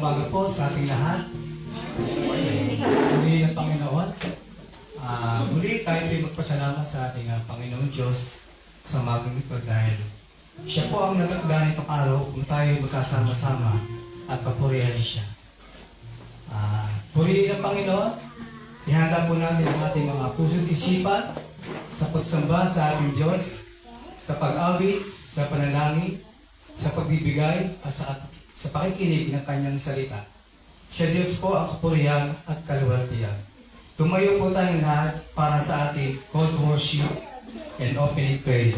umaga po sa ating lahat. Muli ng Panginoon. Muli tayo ay magpasalamat sa ating Panginoon Diyos sa umagang ito dahil siya po ang nagkakda nitong araw kung tayo magkasama-sama at papurihan siya. Purihin ng Panginoon. Ihanda po natin ang ating mga puso't isipan sa pagsamba sa ating Diyos, sa pag-awit, sa panalangin, sa pagbibigay, at sa pakikinig ng kanyang salita. Siya Diyos po ang kapurihan at kaluwalhatian. Tumayo po tayong lahat para sa ating call to worship and opening prayer.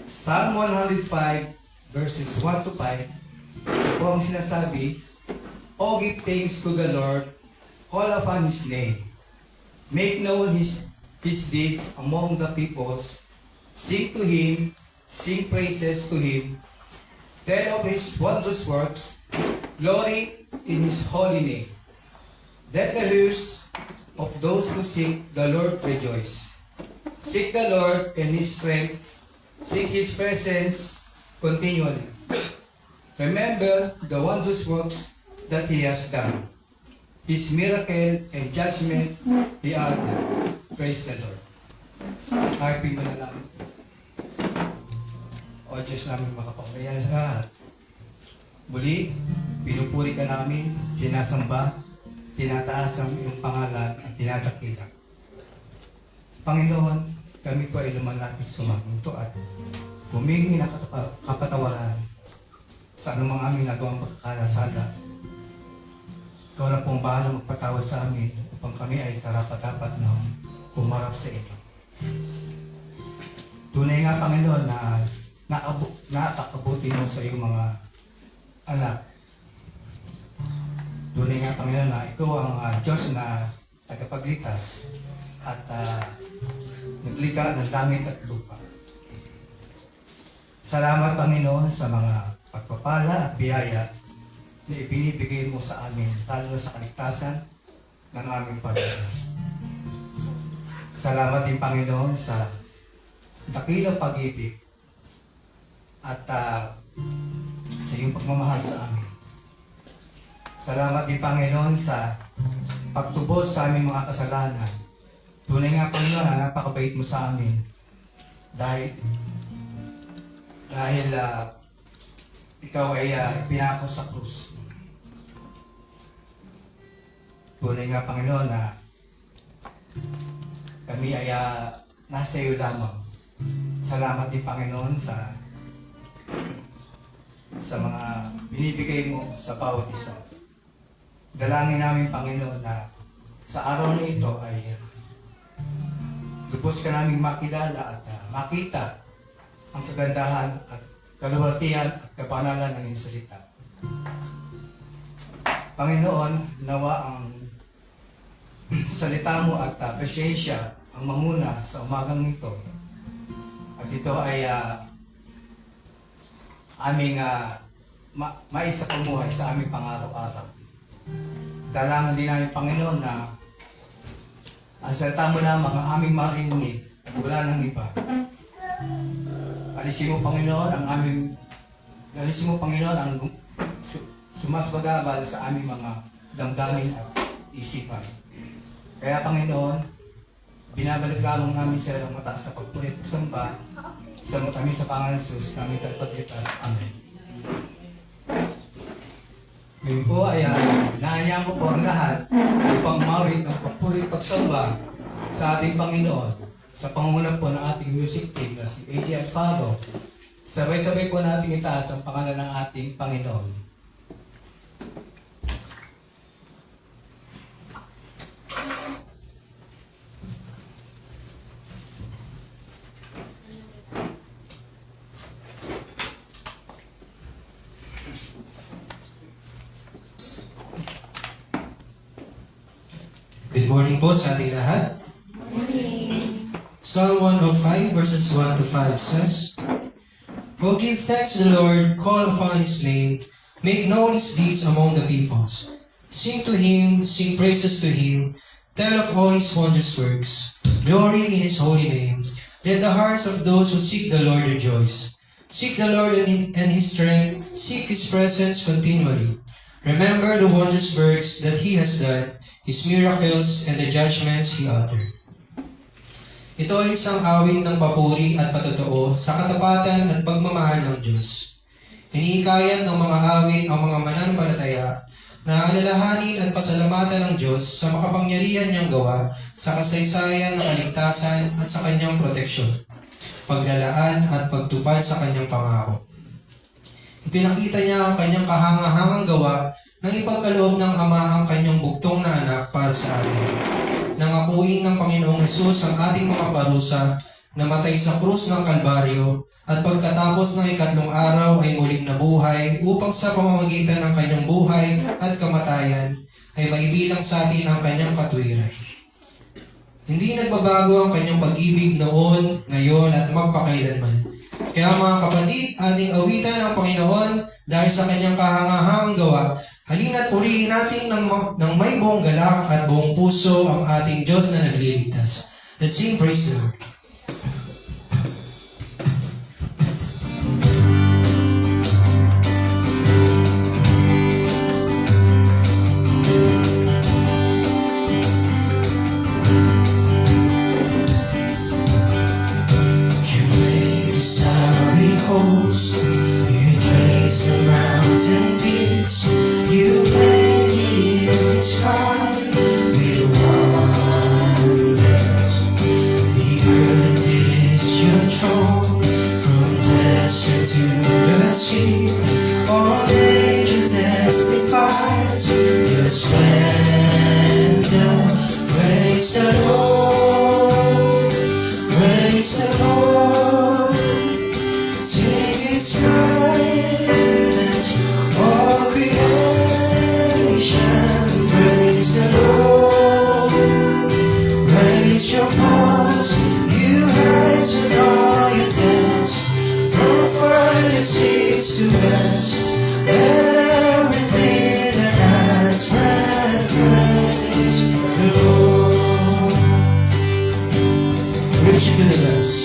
Psalm 105 verses 1 to 5 po ang sinasabi, "O give thanks to the Lord, call upon His name. Make known His deeds among the peoples. Sing to Him, sing praises to Him. Tell of His wondrous works, glory in His holy name. Let the ears of those who seek the Lord rejoice. Seek the Lord in His strength, seek His presence continually. Remember the wondrous works that He has done. His miracle and judgment He are done." Praise the Lord. Harping mo na lang. O Diyos namin makapangyarihan sa lahat. Muli, pinupuri ka namin, sinasamba, tinataas ang iyong pangalan at tinatakila. Panginoon, kami po ay lumalapit sa magunto at humingi ng kapatawaran sa anumang aming nagawang pagkakasala. Ikaw na pong bahala magpatawad sa amin upang kami ay karapat-dapat na pumarap sa ito. Tunay nga, Panginoon, na nakakabuti mo sa iyong mga anak. Tunay nga, Panginoon, na ikaw ang Diyos na tagapagligtas at naglikha ng langit at lupa. Salamat, Panginoon, sa mga pagpapala at biyaya na ibinibigay mo sa amin, lalo sa kaligtasan ng aming pamilya. Salamat din, Panginoon, sa dakilang pag-ibig at sa iyong pagmamahal sa amin. Salamat din, Panginoon, sa pagtubos sa aming mga kasalanan. Tunay nga, Panginoon, na napakabait mo sa amin dahil ikaw ay pinako sa krus. Tunay nga, Panginoon, na kami ay nasa iyo lamang. Salamat din, Panginoon, sa mga binibigay mo sa bawat isa. Dalangin namin, Panginoon, na sa araw na ito ay lubos ka namin makilala at makita ang kagandahan at kaluwalhatian at kabanalan ng iyong salita. Panginoon, nawa ang salita mo at presensya ang manguna sa umagang ito. At ito ay aming maisa pamuhay sa aming pang-araw-araw. Dalangan din namin, Panginoon, na ang salita mo lamang ang aming marinig at wala nang iba. Alisin mo, Panginoon, ang sumasbagabal sa aming mga damdamin at isipan. Kaya, Panginoon, binabalik lamang namin sa iyong mataas na pagpulit at samba sa matamis sa pangalan ng Jesus, namin tagapagligtas. Amen. Ngayon po ay naanyang ko po ang lahat upang mawit ang pagpulit at pagsamba sa ating Panginoon sa pangunguna po ng ating music team na si AJ Alfaro. Sabay-sabay po natin itaas ang pangalan ng ating Panginoon. Good morning po sa ating lahat. Psalm 105 verses 1 to 5 says, "O give thanks to the Lord, call upon His name, make known His deeds among the peoples. Sing to Him, sing praises to Him, tell of all His wondrous works, glory in His holy name. Let the hearts of those who seek the Lord rejoice. Seek the Lord and His strength. Seek His presence continually. Remember the wondrous works that He has done, His miracles, and the judgments He uttered. Ito ay isang awit ng papuri at patotoo sa katapatan at pagmamahal ng Diyos. Iniikayan ng mga awit ang mga mananampalataya na alalahanin at pasalamatan ng Diyos sa makapangyarihan niyang gawa sa kasaysayan ng kaligtasan at sa kanyang proteksyon, paglalaan at pagtupad sa kanyang pangako. Ipinakita niya ang kanyang kahangahangang gawa nang ipagkaloob ng Ama ang kanyang bugtong na anak para sa atin. Nangakuin ng Panginoong Hesus ang ating mga parusa, namatay sa krus ng Kalbaryo, at pagkatapos ng ikatlong araw ay muling nabuhay upang sa pamamagitan ng kanyang buhay at kamatayan ay maibilang sa atin ang kanyang katwiran. Hindi nagbabago ang kanyang pag-ibig noon, ngayon at magpakailanman. Kaya mga kapatid, ating awitan ang Panginoon dahil sa kanyang kahangahangang gawa. Halina't purihin natin ng may buong galak at buong puso ang ating Diyos na nagliligtas. Let's sing praise the Lord. You trace the mountain peaks, you made it in the sky with wonders. The earth is your throne, from desert to the sea. All nature testifies your splendor. Praise the Lord, praise the Lord. His kindness, all creation, praise the Lord. Raise your voice, you heights and all your depths, from furthest east to west. Let everything that has breath praise the Lord. Reach into the dust.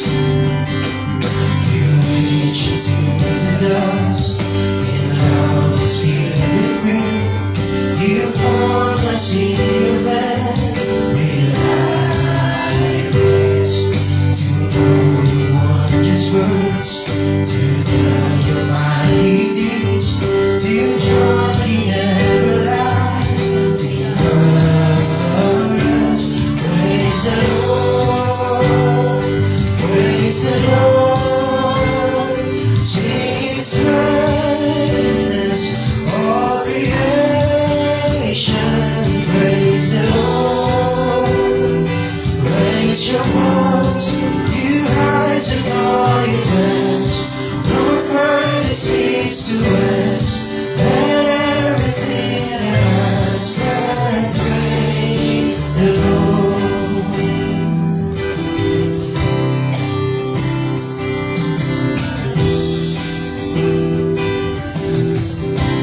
Dust in love is feeling with green. You form a sea of land, relax. To know the wondrous words, to tell your mighty deeds, to join the everlasting purpose. Praise the Lord, praise the Lord. Kindness, all creation, praise the Lord. Raise your voice, you heights and all your depths, from furthest east to west. Let everything that has breath praise the Lord.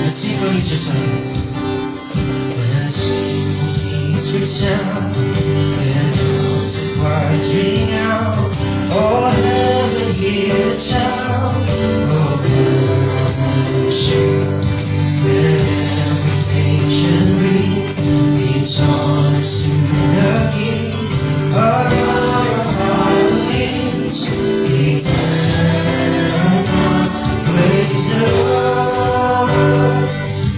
The symphonies resound, and mountain choirs ring out. All heaven hear the sound of worship. Let every nation ring its honors to the King. Our royal harmonies eternal. Praise the Lord.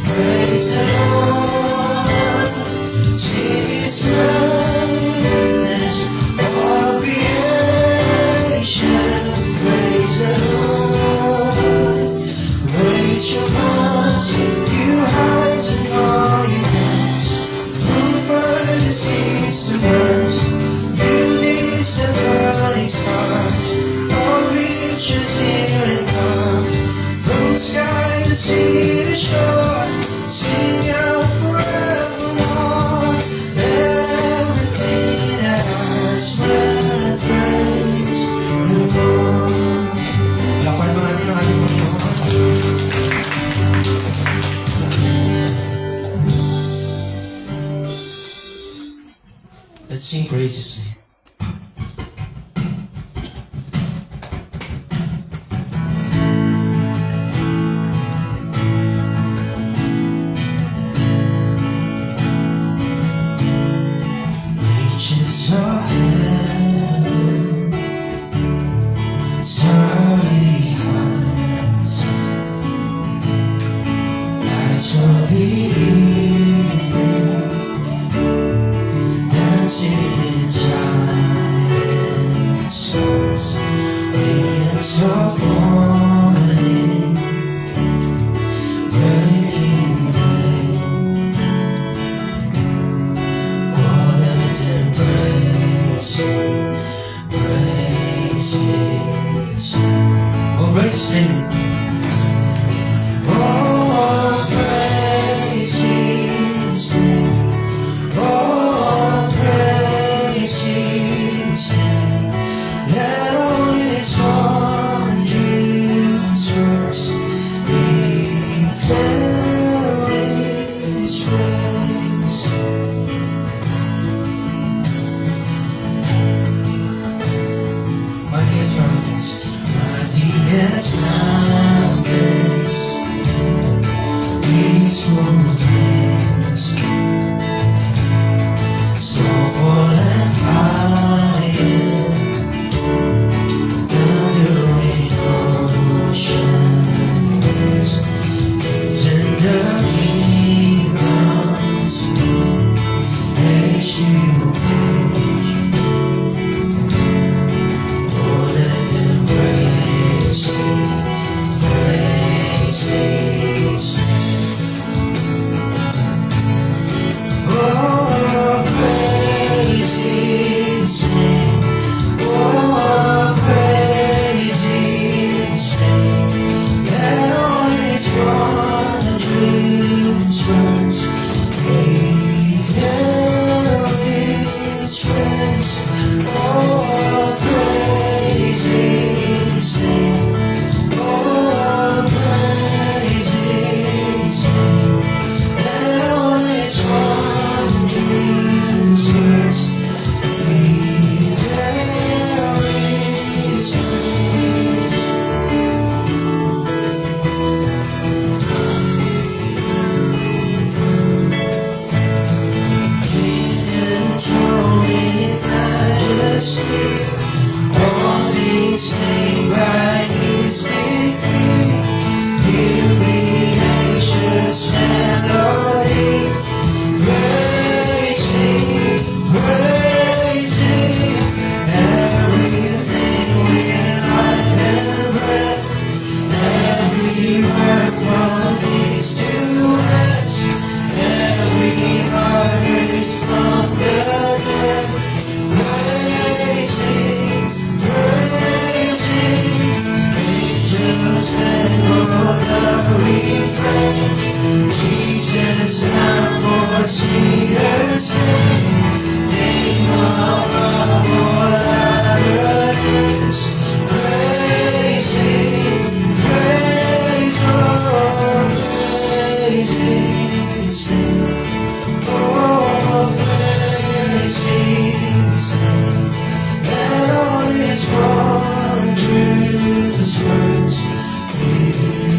Praise the Lord, sing His praise, all creation. Praise the Lord, raise your voice, you heights and all your depths, from furthest east to west. Beauties and burning stars, all creatures here and far, from sky to sea to shore. Sing out forevermore. Everything that has breath, praise the Lord. Lakpan ba natin ang ating Panginoon? Let's sing praises. morning, breaking day. Oh, let them praise Him, praise His name. Oh, praise Him. Oh, praise His name. Oh, praise His name. Let all His wondrous works declare His praise. Mightiest mountains, mightiest mountains, peaceful things, snowfall and fire, thundering oceans, tender kingdoms, age to age. Oh, let them praise Him, praise His name. Oh, praise His name. Oh, praise His name. Let all His wondrous works declare His praise. Oh, praise His name. Oh, praise His name. Let all His wondrous works declare His praise. Enthroned in majesty, all things made by His decree. Hear creation's melody. Praise Him, praise Him. Everything with life and breath, every word from His two hands, every heart raised from the dead. Praise Him, praise Him. Angels and all the refrain. Jesus now for sweetest name. Name above all other names. Praise Him, praise God, praise His name. Oh, praise His name. Let all His wondrous works declare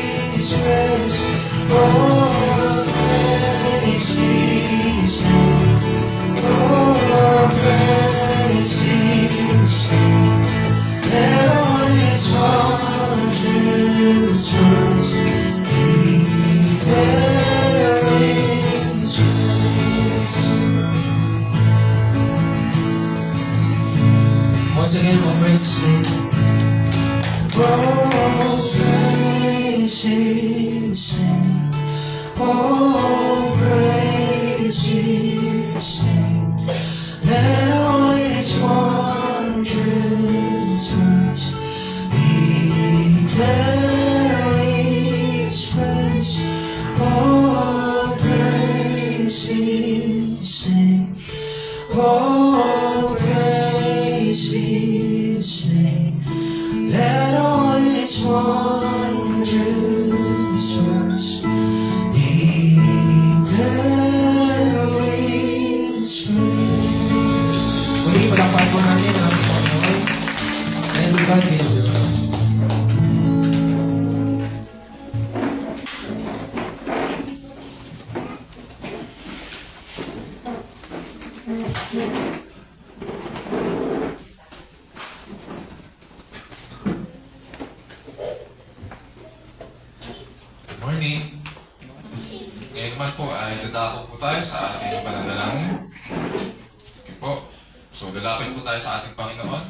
His praise. Oh, praise His name. Oh, praise His name. Let all His wondrous works declare His praise. Once again, we'll praise His name. Oh, praise His name. Oh, praise His name. Let all His wondrous works declare His praise. Oh, praise His name. Oh, praise His name. Let all His wondrous works declare His praise. Muli, palakpakan po natin ang Panginoon. And we God be the glory. Good morning. Ngayon naman po ay dadako po tayo sa ating pananalangin. Sige po. So lalapit po tayo sa ating Panginoon.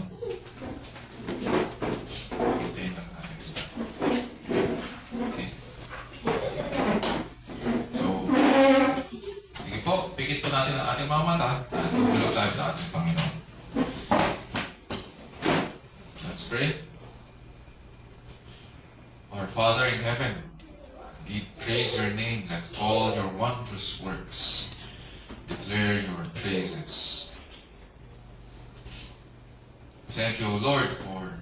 pikit po natin ang ating mga mata at tulog tayo sa ating Panginoon. Let's pray. Our Father in heaven, we praise your name, let all your wondrous works declare your praises. Thank you, O Lord, for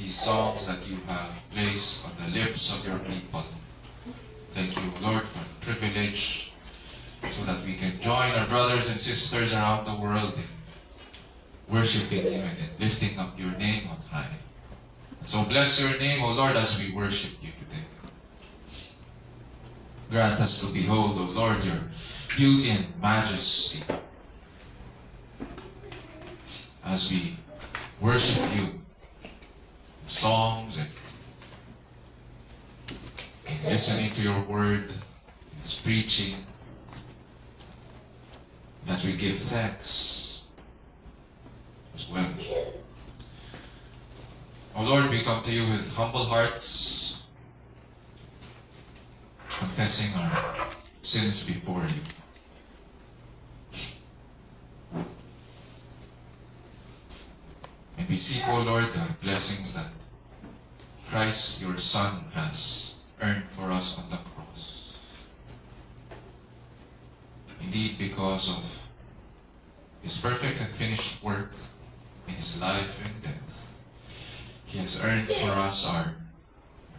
these songs that you have placed on the lips of your people. Thank you, Lord, for the privilege so that we can join our brothers and sisters around the world in worshiping you and in lifting up your name on high. And so bless your name, O Lord, as we worship you today. Grant us to behold, O Lord, your beauty and majesty as we worship you in songs and in listening to your word, in its preaching, as we give thanks as well. O Lord, we come to you with humble hearts, confessing our sins before you. And we seek, O Lord, the blessings that Christ, your Son, has earned for us on the cross. Indeed, because of his perfect and finished work in his life and death, he has earned for us our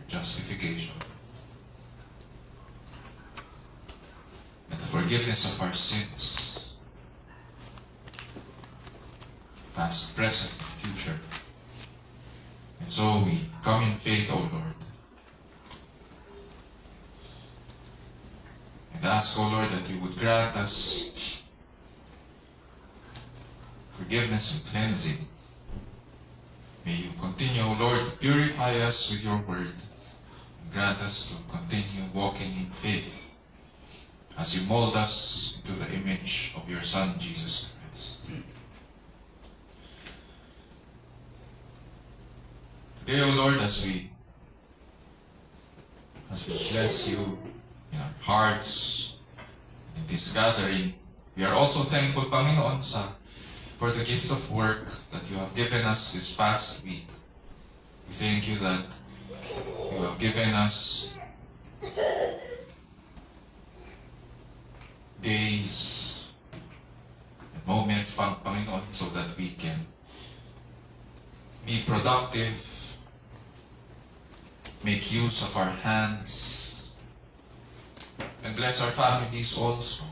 justification and the forgiveness of our sins, past, present, and future. And so we come in faith, O Lord, and ask, O Lord, that you would grant us forgiveness and cleansing. May you continue, O Lord, to purify us with your word, and grant us to continue walking in faith as you mold us into the image of your Son, Jesus Christ. Today, O Lord, as we bless you in our hearts, in this gathering, we are also thankful, Panginoon, for the gift of work that you have given us this past week. We thank you that you have given us days and moments, Panginoon, so that we can be productive, make use of our hands, and bless our families also.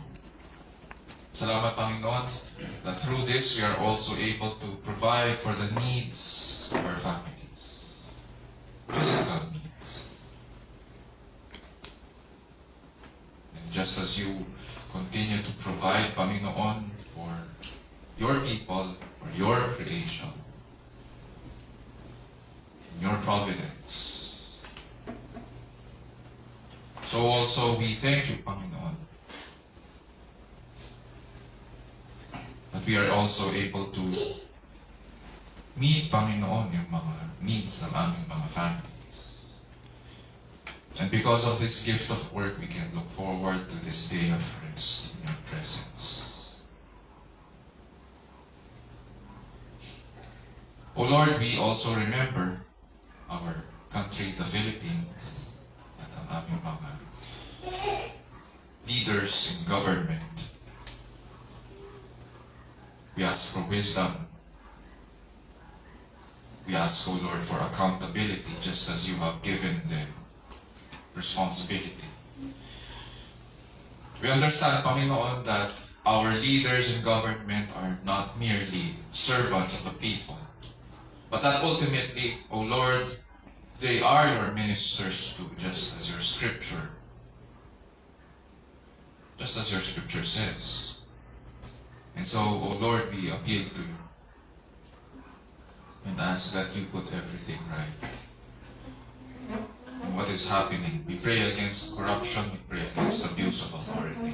Salamat, Panginoon, that through this we are also able to provide for the needs of our families, physical needs. And just as you continue to provide, Panginoon, for your people, for your creation, in your providence, so also we thank you, Panginoon, that we are also able to meet, Panginoon, yung mga needs ng aming mga families. And because of this gift of work, we can look forward to this day of rest in your presence. O Lord, we also remember our country, the Philippines, at ang aming mga leaders in government. We ask for wisdom. We ask, O Lord, for accountability, just as you have given them responsibility. We understand, Panginoon, that our leaders in government are not merely servants of the people, but that ultimately, O Lord, they are your ministers too, just as your scripture says. And so, O Lord, we appeal to you and ask that you put everything right. And what is happening, we pray against corruption, we pray against abuse of authority.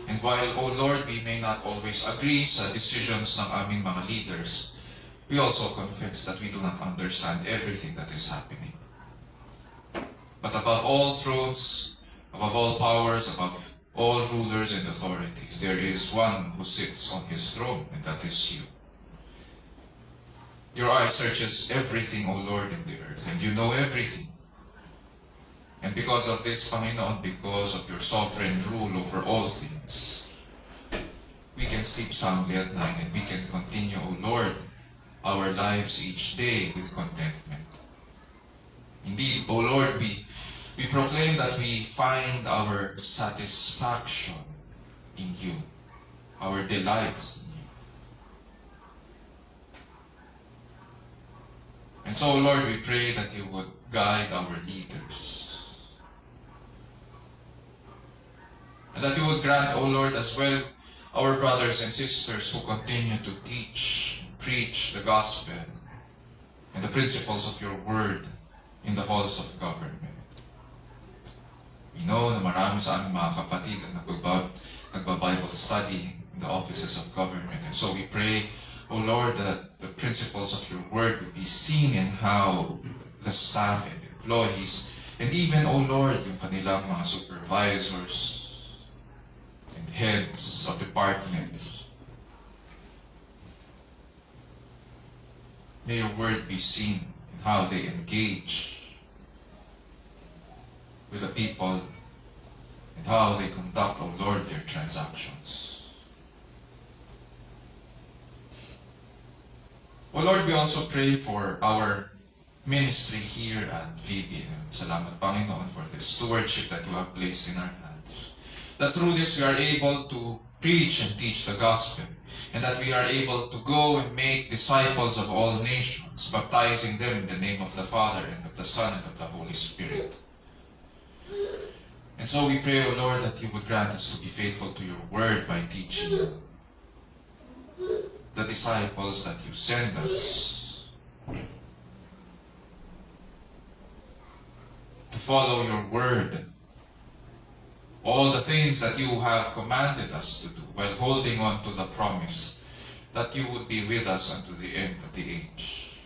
And while, O Lord, we may not always agree sa decisions ng aming mga leaders, we also confess that we do not understand everything that is happening. But above all thrones, above all powers, above all rulers and authorities. There is one who sits on his throne, and that is you. Your eye searches everything, O Lord, in the earth, and you know everything. And because of this, Panginoon, because of your sovereign rule over all things, we can sleep soundly at night, and we can continue, O Lord, our lives each day with contentment. Indeed, O Lord, we proclaim that we find our satisfaction in you, our delight in you. And so, Lord, we pray that you would guide our leaders. And that you would grant, O Lord, as well, our brothers and sisters who continue to teach, preach the gospel and the principles of your word in the halls of government. We know na marami sa aming mga kapatid ang nagba-Bible study in the offices of government. And so we pray, O Lord, that the principles of your word would be seen in how the staff and employees, and even, O Lord, yung kanilang mga supervisors and heads of departments, may your word be seen in how they engage with the people and how they conduct, O Lord, their transactions. O Lord, we also pray for our ministry here at VBM. Salamat, Panginoon, for the stewardship that you have placed in our hands. That through this we are able to preach and teach the gospel, and that we are able to go and make disciples of all nations, baptizing them in the name of the Father, and of the Son, and of the Holy Spirit. And so we pray, O Lord, that you would grant us to be faithful to your word by teaching the disciples that you send us to follow your word, all the things that you have commanded us to do, while holding on to the promise that you would be with us unto the end of the age.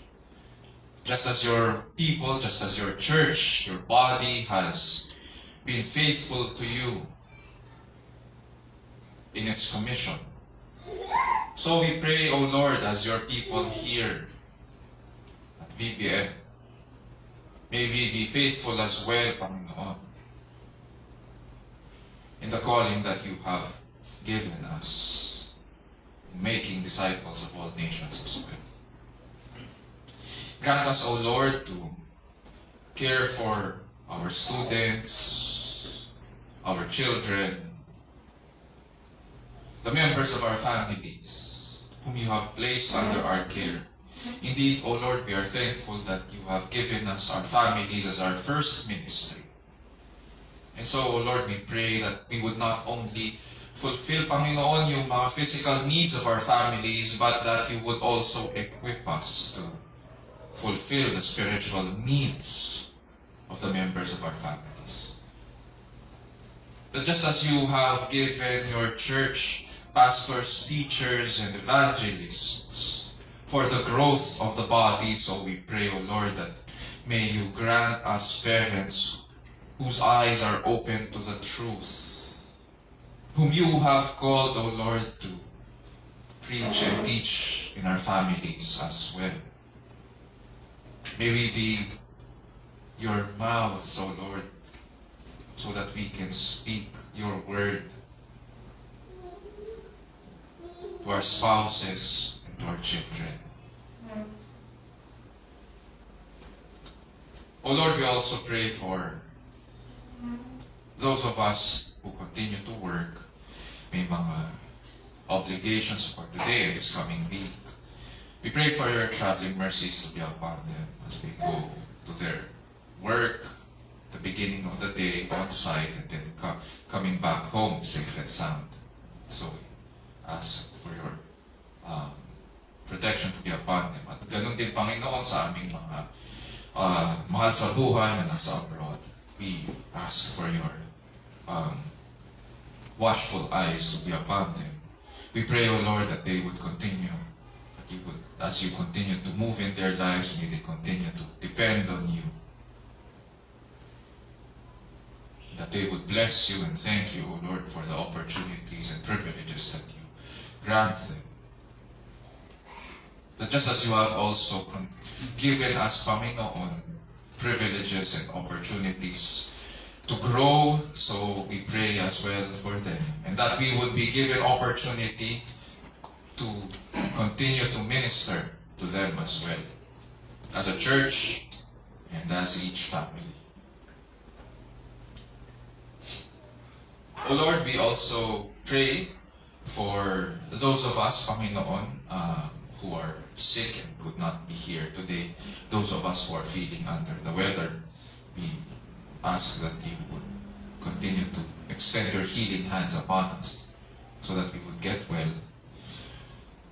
Just as your people, just as your church, your body has been faithful to you in its commission, so we pray, O Lord, as your people here at VBM, may we be faithful as well, Panginoon, in the calling that you have given us in making disciples of all nations as well. Grant us, O Lord, to care for our students, our children, the members of our families, whom you have placed under our care. Indeed, O Lord, we are thankful that you have given us our families as our first ministry. And so, O Lord, we pray that we would not only fulfill, Panginoon, yung mga physical needs of our families, but that you would also equip us to fulfill the spiritual needs of the members of our families. That just as you have given your church pastors, teachers, and evangelists for the growth of the body, so we pray, O Lord, that may you grant us parents whose eyes are open to the truth, whom you have called, O Lord, to preach and teach in our families as well. May we be your mouths, O Lord, so that we can speak your word to our spouses and to our children. O Lord, we also pray for those of us who continue to work, may mga obligations for today and this coming week. We pray for your traveling mercies to be upon them as they go to their work, the beginning of the day on site, and then coming back home safe and sound. So we ask for your protection to be upon them. At ganun din, Panginoon, sa aming mga mahal sa buhay na nasa abroad. We ask for your watchful eyes to be upon them. We pray, O Lord, that they would continue, that you would, as you continue to move in their lives, may they continue to depend on you. that they would bless you and thank you, O Lord, for the opportunities and privileges that you grant them. That just as you have also given us, Panginoon, privileges and opportunities to grow, so we pray as well for them. And that we would be given opportunity to continue to minister to them as well, as a church and as each family. O Lord, we also pray for those of us, Panginoon, who are sick and could not be here today, those of us who are feeling under the weather. We ask that you would continue to extend your healing hands upon us so that we would get well.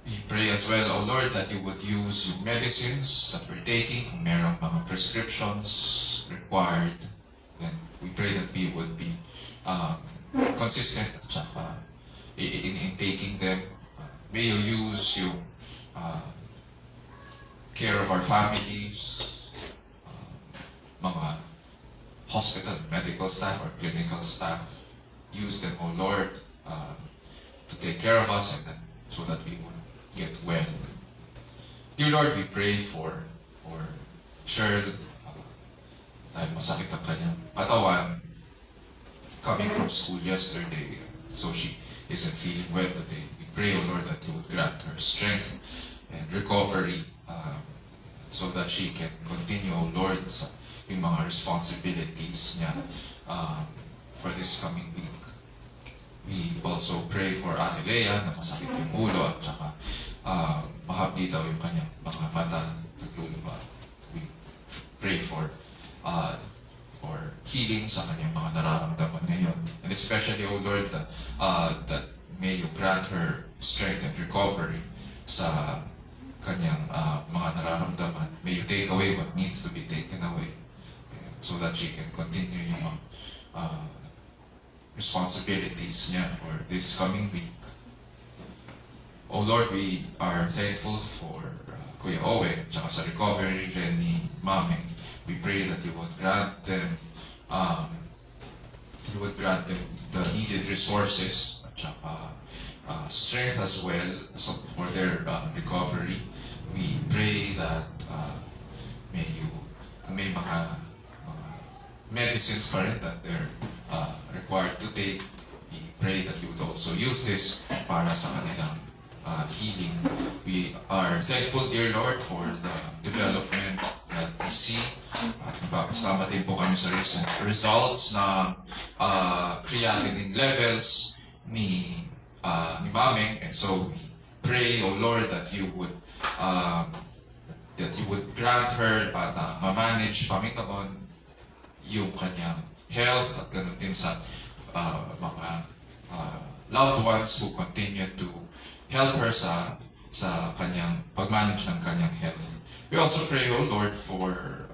We pray as well, O Lord, that you would use yung medicines that we're taking, kung merong mga prescriptions required, then we pray that we would be consistent at saka in taking them. May you use yung care of our families, mga hospital, medical staff, or clinical staff. Use them, O Lord, to take care of us and then, so that we would get well. Dear Lord, we pray for Cheryl, dahil masakit ang kanyang katawan, coming from school yesterday, so she isn't feeling well today. We pray, O Lord, that you would grant her strength and recovery so that she can continue, O Lord, sa yung mga responsibilities niya for this coming week. We also pray for Ate Lea na masakit yung ulo at saka mahapdi daw yung kanyang mga mata nagluluwa. We pray for healing sa kanyang mga nararamdaman ngayon. And especially, O Lord, that may you grant her strength and recovery sa kanyang mga nararamdaman. May you take away what needs to be taken away so that she can continue yung responsibilities niya for this coming week. O Lord, we are thankful for Kuya Owen at saka sa recovery rin ni Mameng. We pray that you would grant them the needed resources at saka strength as well for their recovery. We pray that may you, kung may mga medicines pa rin that they're required to take, we pray that you would also use this para sa kanilang healing. We are thankful, dear Lord, for the development that we see. At nagpapasalamat din po kami sa recent results na creatinine levels ni Mameng. And so we pray, O Lord, that you would grant her na ma-manage, Panginoon, yung kanyang health at ganun din sa mga loved ones who continue to help her sa kanyang pag-manage ng kanyang health. We also pray, O Lord, for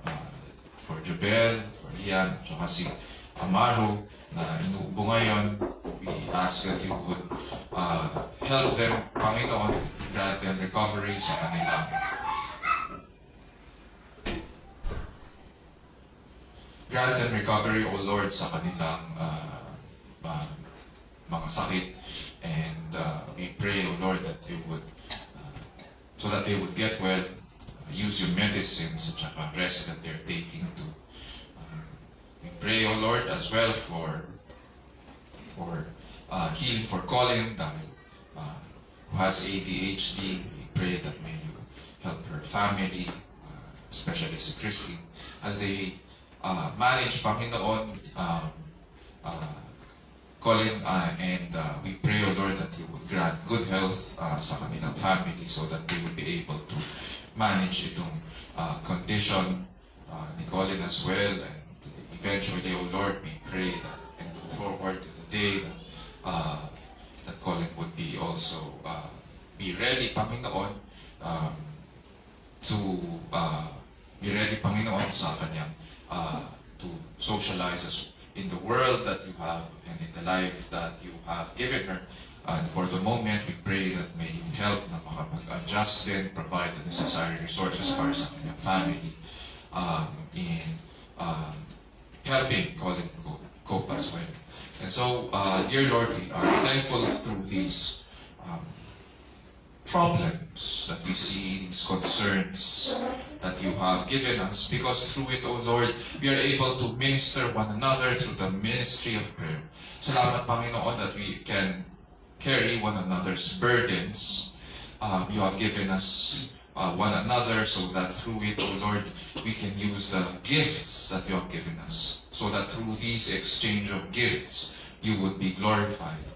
Jobel, for Rian, at saka si Amaro na inuubo ngayon. We ask that you would help them, Panginoon, grant them recovery sa kanilang grant them recovery, O Lord, sa kanilang mga sakit. And we pray, O Lord, that you would, so that they would get well, use your medicines at saka rest that they're taking too. We pray, O Lord, as well for healing for Colin, who has ADHD. We pray that may you help her family, especially si Christine, as they manage, Panginoon, Colin, and we pray, O Lord, that you would grant good health sa kanilang family so that they would be able to manage itong condition ni Colin as well. And eventually, O Lord, we pray that and look forward to the day that Colin would be also be ready, Panginoon, to be ready, Panginoon, sa kanyang to socialize in the world that you have and in the life that you have given her. And for the moment, we pray that may you help na makapag-adjust din, provide the necessary resources para sa kanyang family in helping cope as well. And so, dear Lord, we are thankful through these problems that we see, these concerns that you have given us, because through it, O Lord, we are able to minister one another through the ministry of prayer. Salamat, Panginoon, that we can carry one another's burdens. You have given us one another so that through it, O Lord, we can use the gifts that you have given us, so that through these exchange of gifts, you would be glorified.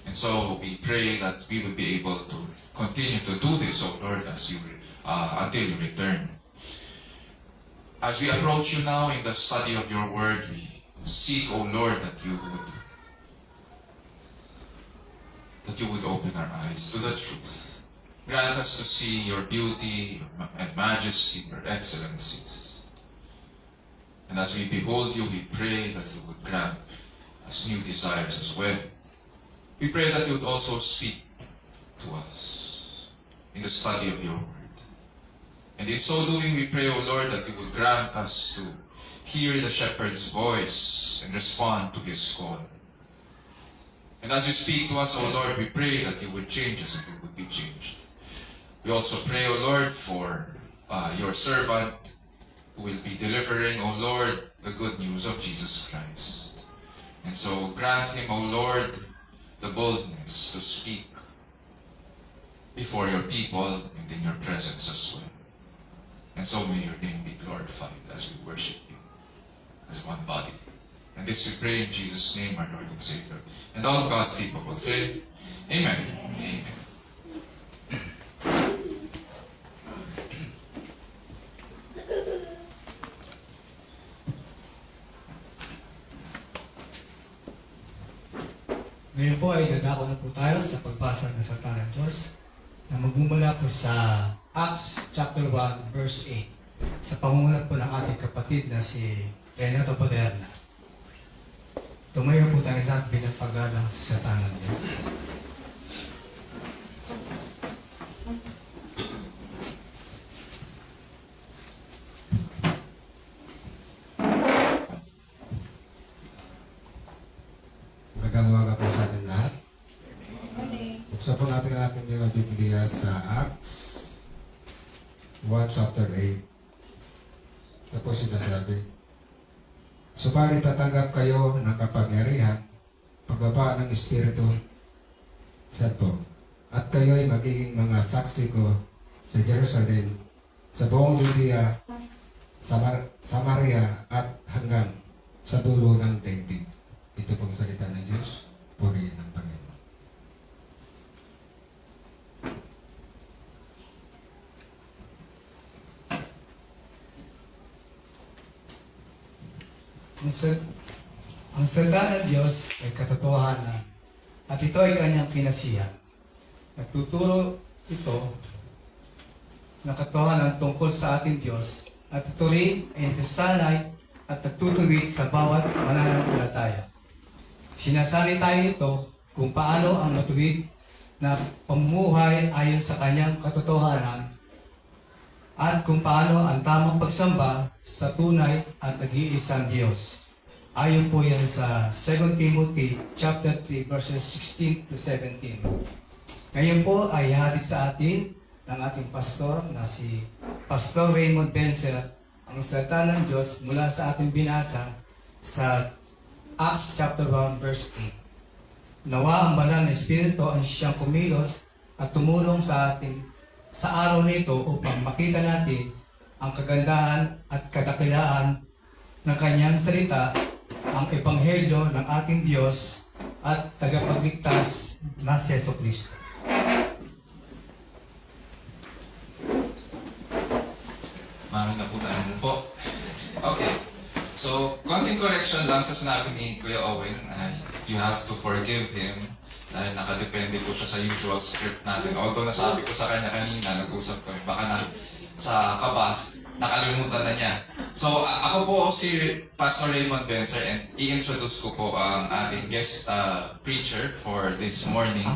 And so we pray that we will be able to continue to do this, O Lord, as you until you return. As we approach you now in the study of your word, we seek, O Lord, that you would open our eyes to the truth. Grant us to see your beauty and majesty, your excellencies. And as we behold you, we pray that you would grant us new desires as well. We pray that you would also speak to us in the study of your word. And in so doing, we pray, O Lord, that you would grant us to hear the shepherd's voice and respond to his call. And as you speak to us, O Lord, we pray that you would change us and we would be changed. We also pray, O Lord, for your servant who will be delivering, O Lord, the good news of Jesus Christ. And so grant him, O Lord, the boldness to speak before your people and in your presence as well. And so may your name be glorified as we worship you as one body. And this we pray in Jesus' name, our Lord and Savior. And all of God's people will say, Amen. Amen. Ngayon po ay dadako na po tayo sa pagbasa ng salita ng Diyos na magmumula po sa Acts chapter 1 verse 8 sa pangunguna po ng ating kapatid na si Renato Paderna. Tumayo po tayo lahat bilang paggalang sa salita ng Diyos. Magandang umaga po sa ating lahat. Buksan po natin ang ating mga Biblia sa Acts 1 chapter 8. Ito po sinasabi, subalit tatanggap kayo ng kapangyarihan, pagbaba ng Espiritu Santo, at kayo ay magiging mga saksi ko sa Jerusalem, sa buong Judea, Samaria, at hanggang sa dulo ng daigdig. Ito pong salita ng Diyos, purihin ng Panginoon. Ang salita ng Diyos ay katotohanan at ito ay kanyang pinasihan. Nagtuturo ito ng katotohanan tungkol sa ating Diyos at ito rin ay nagsasanay at nagtutuwid sa bawat mananampalataya. Sinasanay tayo nito kung paano ang matuwid na pamumuhay ayon sa kanyang katotohanan at kung paano ang tamang pagsamba sa tunay at nag-iisang Diyos. Ayon po yan sa 2 Timothy chapter 3 verses 16 to 17. Ngayon po ay hatid sa atin ng ating pastor na si Pastor Raymond Benzer ang salita ng Diyos mula sa ating binasa sa Acts chapter 1 verse 8. Nawa ang banal na Espiritu ang siyang kumilos at tumulong sa ating sa araw nito upang makita natin ang kagandahan at kadakilaan ng kanyang salita, ang ebanghelyo ng ating Diyos at tagapagligtas na si Jesucristo. Maraming naputaan mo po. Okay. So, konting correction lang sa sinabi ni Kuya Owen. You have to forgive him dahil nakadepende po siya sa usual script natin. Although nasabi ko sa kanya kanina, nag-usap kami, baka na sa kaba, nakalimutan na niya. So, ako po si Pastor Raymond Benzer and i-introduce ko po ang ating guest preacher for this morning.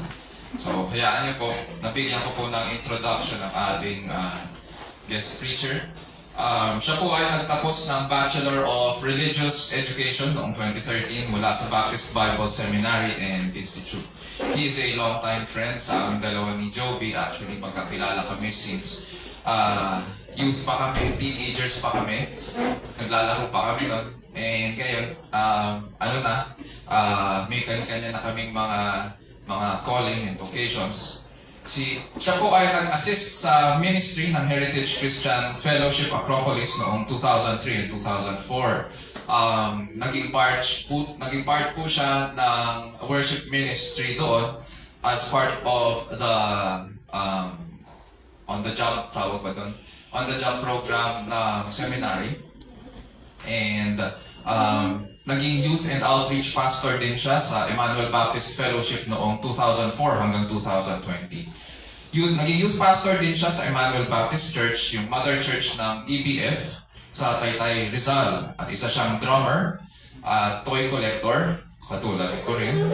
So, hayaan niyo po, nabigyan ko po ng introduction ng ating guest preacher. Siya po ay nagtapos ng Bachelor of Religious Education noong 2013 mula sa Baptist Bible Seminary and Institute. He is a longtime friend sa aming dalawa ni Jovi. Actually, magkakilala kami since youth pa kami, teenagers pa kami. Naglalaro pa kami nun. And ngayon, may kanya-kanya na kaming mga calling and vocations. Siya po ay nag-assist sa ministry ng Heritage Christian Fellowship Acropolis noong 2003 and 2004. Naging part po siya ng worship ministry doon as part of the on the job program ng seminary. And naging youth and outreach pastor din siya sa Emmanuel Baptist Fellowship noong 2004 hanggang 2020. Naging youth pastor din siya sa Emmanuel Baptist Church, yung mother church ng EBF sa Taytay, Rizal. At isa siyang drummer at toy collector, katulad ko rin.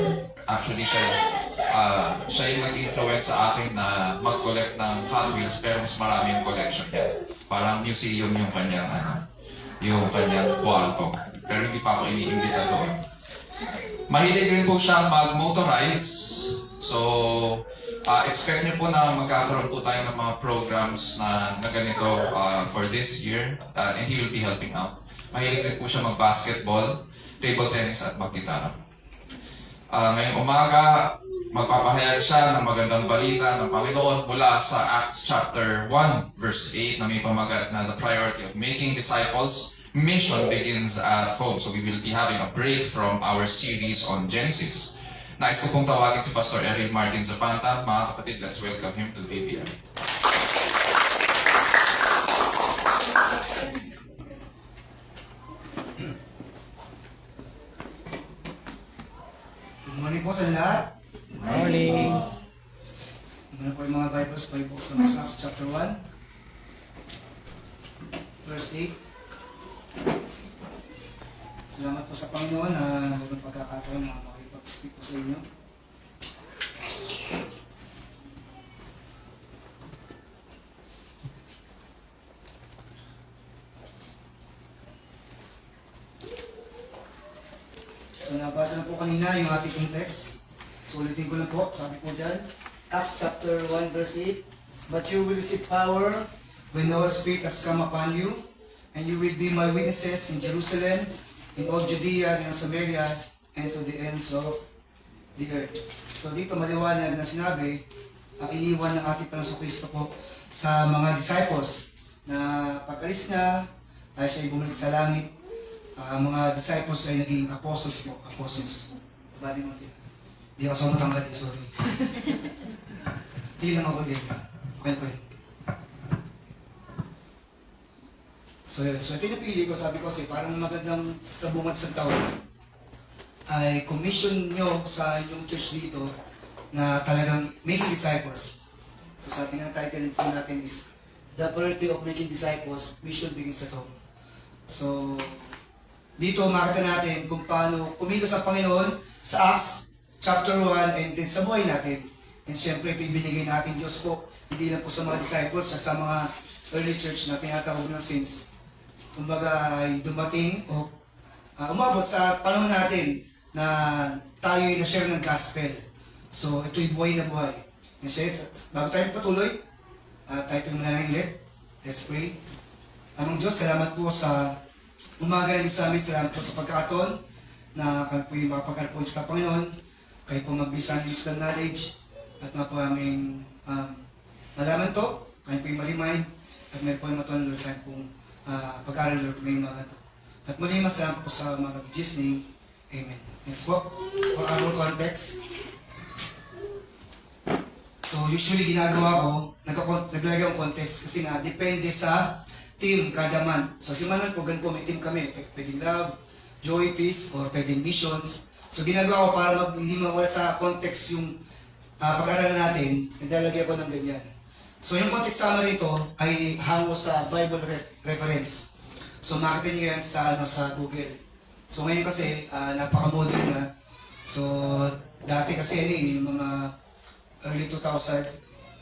Actually, siya yung nag-influence sa akin na mag-collect ng Hot Wheels, pero mas marami yung collection niya. Parang museum yung kanyang kwarto. Pero hindi pa ako iniimbita doon. Mahilig rin po siyang mag-motorides. So, expect niyo po na magkakaroon po tayo ng mga programs na ganito for this year. And he will be helping out. Mahilig rin po siya mag-basketball, table tennis at mag-gitara. Ngayong umaga, magpapahayag siya ng magandang balita ng Panginoon mula sa Acts chapter 1 verse 8 na may pamagat na the priority of making disciples. Mission begins at home. So we will be having a break from our series on Genesis. Nais ko pong tawagin si Pastor Eril Martin Zapanta. Mga kapatid, let's welcome him to VBM. Good morning po sa lahat. Morning. Muna po yung mga Bibles po yung sa Acts chapter 1 verse 8. Salamat po sa Panginoon na nagawang pagkakataon na makipag-speak po sa inyo. So nabasa na po kanina yung ating pong text. So ulitin ko lang po, sabi po dyan, Acts chapter 1 verse 8, But you will receive power when the Holy Spirit has come upon you, and you will be my witnesses in Jerusalem, in all Judea and Samaria, and to the ends of the earth. So dito maliwanag na sinabi, iniwan ng ating Panginoong Kristo po sa mga disciples na pag-alis na ay siya ay bumalik sa langit. Mga disciples ay naging apostles po. Apostles. Bali mo natin. Di ako sa matangkad eh, sorry. Di lang ako ganyan. Okay po yun. So ito yung napili ko, sabi ko kasi parang magandang sa bungad sa taon ay commission nyo sa inyong church dito na talagang making disciples. So sabi nga title po natin is The Priority of Making Disciples, Mission Begins at Home. So dito makita natin kung paano kumilos sa Panginoon sa Acts chapter 1 and then sa buhay natin. And syempre ito yung binigay natin Diyos po, hindi lang po sa mga disciples at sa mga early church na tinatawag ng saints. Kumbaga ay dumating o umabot sa panahon natin na tayo ay na-share ng gospel. So ito'y buhay na buhay. And so, bago tayo patuloy, tayo po muna ng inlet. Let's pray. Amang Diyos, salamat po sa umaga namin sa amin. Salamat po sa pagkakataon na kami po yung makapagkalapon sa Panginoon. Kayo po magbisa ng wisdom knowledge at mga po aming malaman to. Kayo po yung malimay at meron po yung matunan sa pong pag-aaral Lord ngayong mga ito. At muli masalamat po sa mga Jesus name. Amen. Next po, for our context. So usually ginagawa ko, naglalagay ang context kasi nga depende sa team kada month. So si Manuel po, ganun po, may team kami. Pwedeng love, joy, peace, or pwedeng missions. So ginagawa ko para hindi mawala sa context yung pag-aaral natin, naglalagay ko ng ganyan. So yung context summary nito ay hango sa Bible reference. So makita niyo yan sa Google. So ngayon kasi napaka-modern na. So dati kasi yung mga early 2000.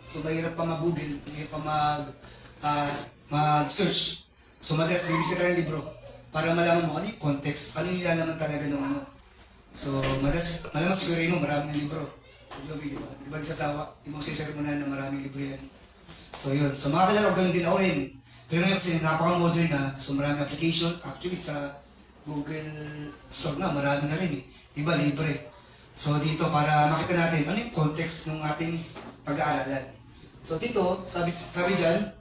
So mahirap pa mag-Google, mahirap pa mag-search. So madalas bibigyan tayo ng libro para malaman mo ano yung context, ano yung nilalaman talaga ng ano. So madalas, malaman siguro mo maraming libro. Di ba nagsasawa? Di mo sisir mo na maraming libro yan. So yun, so mga kalaro, ganun din ako rin. Pero ngayon kasi napaka-modern na, so maraming application. Actually sa Google Store na, marami na rin eh. Di ba, libre. So dito, para makita natin ano yung context ng ating pag-aaralan. So dito, sabi dyan,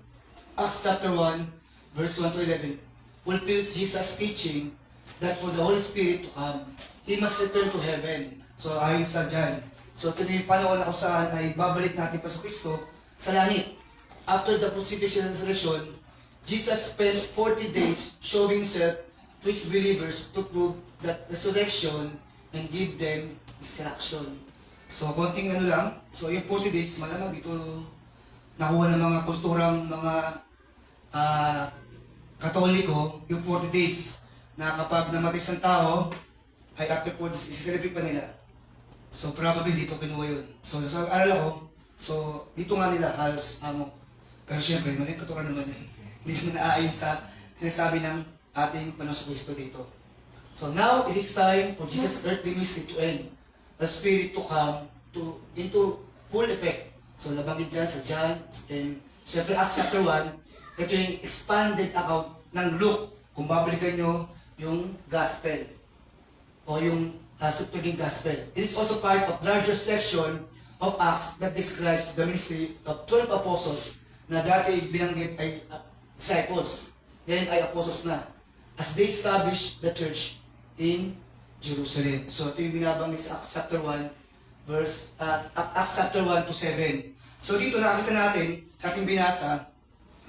Acts chapter 1, verse 1 to 11, fulfills Jesus' teaching that for the Holy Spirit to come, He must return to heaven. So ayon sa dyan. So ito na yung panahon na kung saan ay babalik natin pa sa Kristo sa langit. After the crucifixion and resurrection, Jesus spent 40 days showing himself to his believers to prove that resurrection and give them instruction. So konting ano lang, so yung 40 days, malamang dito nakuha ng mga kulturang mga Katoliko, yung 40 days na kapag namatay isang tao, ay after 40 days, isi-celebrate pa nila. So probably dito kinuha yun. So sa aral ako, so dito nga nila halos amo. Pero syempre, mali katuran naman eh. Hindi naman naaayon sa sinasabi ng ating Panginoon Kristo dito. So now it is time for Jesus' earthly ministry to end. The Spirit to come into full effect. So nabanggit dyan sa John, and syempre Acts chapter 1, ito yung expanded account ng Luke. Kung babalikan nyo yung gospel o yung pagiging gospel. It is also part of larger section of Acts that describes the ministry of 12 apostles na dati binanggit ay disciples. Ngayon ay apostles na as they established the church in Jerusalem. So ito yung binabanggit sa Acts chapter 1 Acts chapter 1 to 7. So dito nakita natin sa ating binasa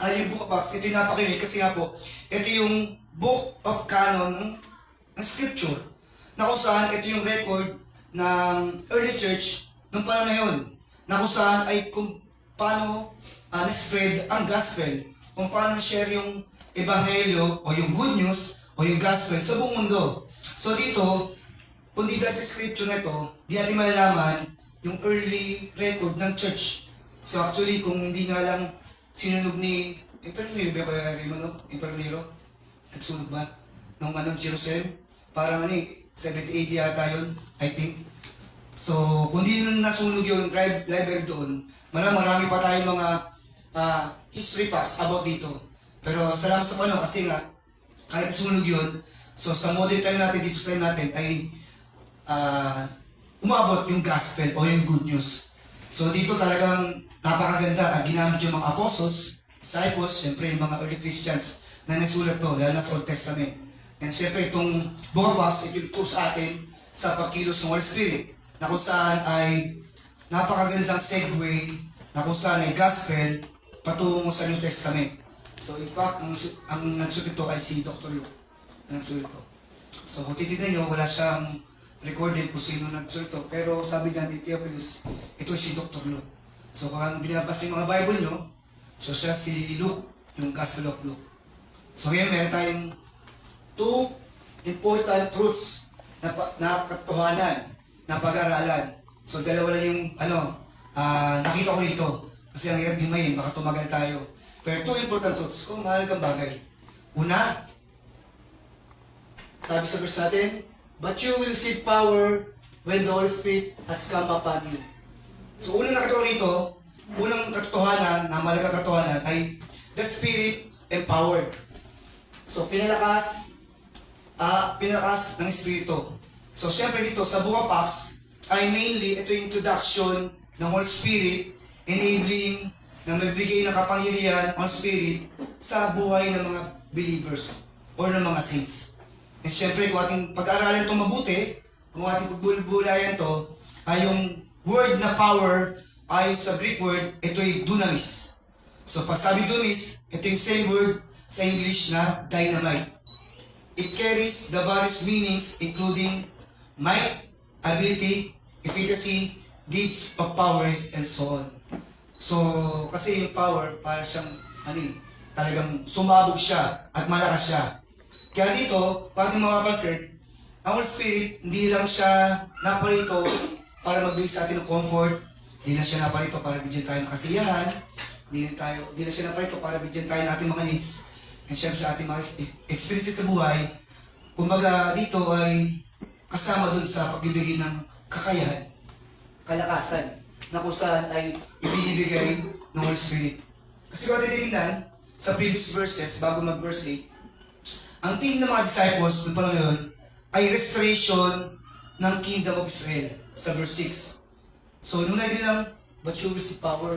ay yung Book of Acts. Ito yung napakinig kasi nga po ito yung book of canon ng scripture na kung saan ito yung record ng early church nung panahon na yun na kung saan ay kung paano na-spread ang gospel, kung paano na-share yung ebanghelyo o yung good news o yung gospel sa buong mundo. So dito, kung di dahil sa scripture na ito, di natin malalaman yung early record ng church. So actually, kung hindi nga lang sinunog ni Emperor Nero, ba kaya Raymond, Emperor Nero? Nagsunog ba? Nung Jerusalem? Parang 70 AD yata yun, I think. So, kung di nasunog yung library doon, marami pa tayong mga history facts about dito. Pero salamat sa Panginoon kasi nga, kahit nasunog yun, so sa modern time natin, dito sa time natin, ay umabot yung gospel o yung good news. So dito talagang napakaganda at ginamit yung mga apostles, disciples, syempre yung mga early Christians na nasulat to, lalo na sa Old Testament. And syempre itong Book of Acts, ito yung sa atin sa pagkilos ng Holy Spirit, na kung saan ay napakagandang segue, na kung saan ay gospel patungo sa New Testament. So in fact, ang nagsulat ito ay si Dr. Luke. Ang nagsulat ito. So kung titignan nyo, wala siyang recorded kung sino nagsulat ito. Pero sabi niya ni Theophilus, ito si Dr. Luke. So kung binabasa yung mga Bible nyo, so siya si Luke, yung Gospel of Luke. So ngayon meron tayong two important truths na katotohanan, na pag-aralan. So dalawa lang yung nakita ko rito. Kasi ang hirap himayin, baka tumagal tayo. Pero two important truths kung mahalagang bagay. Una, sabi sa verse natin, but you will receive power when the Holy Spirit has come upon you. So unang nakita ko rito, unang katotohanan, na mahalagang katotohanan ay the Spirit empowered. So pinalakas ng Espiritu. So syempre dito sa Book of Acts ay mainly ito yung introduction ng Holy Spirit, enabling na magbigay ng kapangyarihan ng Spirit sa buhay ng mga believers or ng mga saints. And syempre kung ating pag-aaralan ito mabuti, kung ating pagbulayan ito, ay yung word na power ay sa Greek word, ito ay dunamis. So pag sabi dunamis, ito yung same word sa English na dynamite. It carries the various meanings including might, ability, efficacy, deeds of power, and so on. So, kasi yung power, para siyang, talagang sumabog siya at malakas siya. Kaya dito, pag mapapansin, ang Holy Spirit, hindi lang siya naparito para magbigay sa atin ng comfort, hindi lang siya naparito para bigyan tayo ng kasiyahan, hindi lang siya naparito para bigyan tayo ng ating mga needs. And syempre sa ating mga experiences sa buhay, kumbaga dito ay kasama dun sa pagbibigay ng kakayahan, kalakasan, na kung saan ay ibinibigay ng Holy Spirit. Kasi kung titignan sa previous verses, bago mag-verse 8, ang tingin ng mga disciples ng panahon yun ay restoration ng Kingdom of Israel sa verse 6. So, nung naging lang, but you will receive power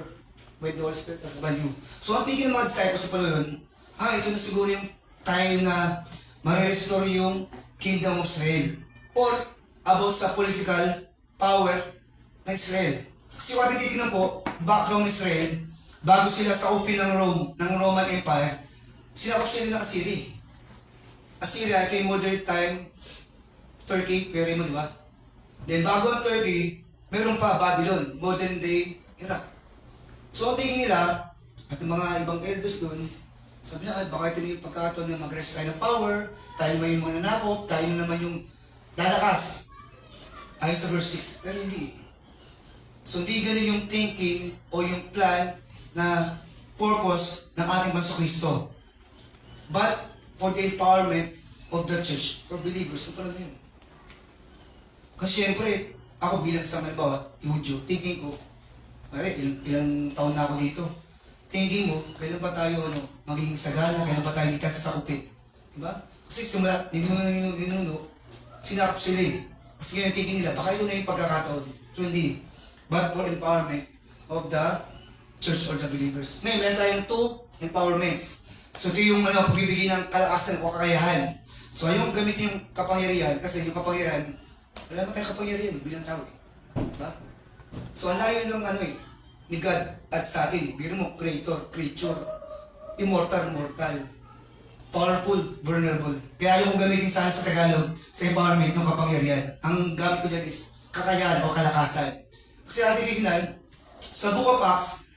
when the Holy Spirit has upon you. So, ang tingin ng mga disciples sa panahon yun, ito na siguro yung time na ma-restore yung Kingdom of Israel. Or, about sa political power ng Israel. Kasi kung ating titignan po, background ng Israel, bago sila sa open ng Rome, ng Roman Empire, sinakop sila ng Assyria. Assyria, ito yung modern time, Turkey, pero mo, di ba? Then bago ang Turkey, meron pa Babylon, modern day Iraq. So ang tingin nila, at ang mga ibang elders doon, sabi na, baka ito na yung pagkakataon na mag-rest tayo ng power, tayo naman yung mga nanakop, tayo naman yung lalakas. Ayon sa verse 6, pero hindi. So hindi ganun yung thinking o yung plan na purpose ng ating Banso Kristo. But for the empowerment of the church or believers, ano pala yun? Kasi syempre, ako bilang sa halimbawa, Iudyo, thinking ko, ilang taon na ako dito. Thinking mo, kailan ba tayo magiging sagana, kailan ba tayo hindi tayo sasakupin? Diba? Kasi simula, ninuno, sinakop sila eh. Kasi ngayon thinking nila, baka ito na yung pagkakataon. So hindi. But for empowerment of the church or the believers. Ngayon, meron tayong two empowerments. So ito yung pagbibigay ng kalakasan o kakayahan. So ayaw gamitin yung kapangyarihan kasi yung kapangyarihan, wala naman tayong kapangyarihan bilang tao eh. Diba? So ang layo ng ni God at sa atin eh. Biro mo, creator, creature, immortal, mortal, powerful, vulnerable. Kaya ayaw kong gamitin sana sa Tagalog sa empowerment ng kapangyarihan. Ang gamit ko dyan is kakayahan o kalakasan. Kasi ang titignan, sa Book of Acts,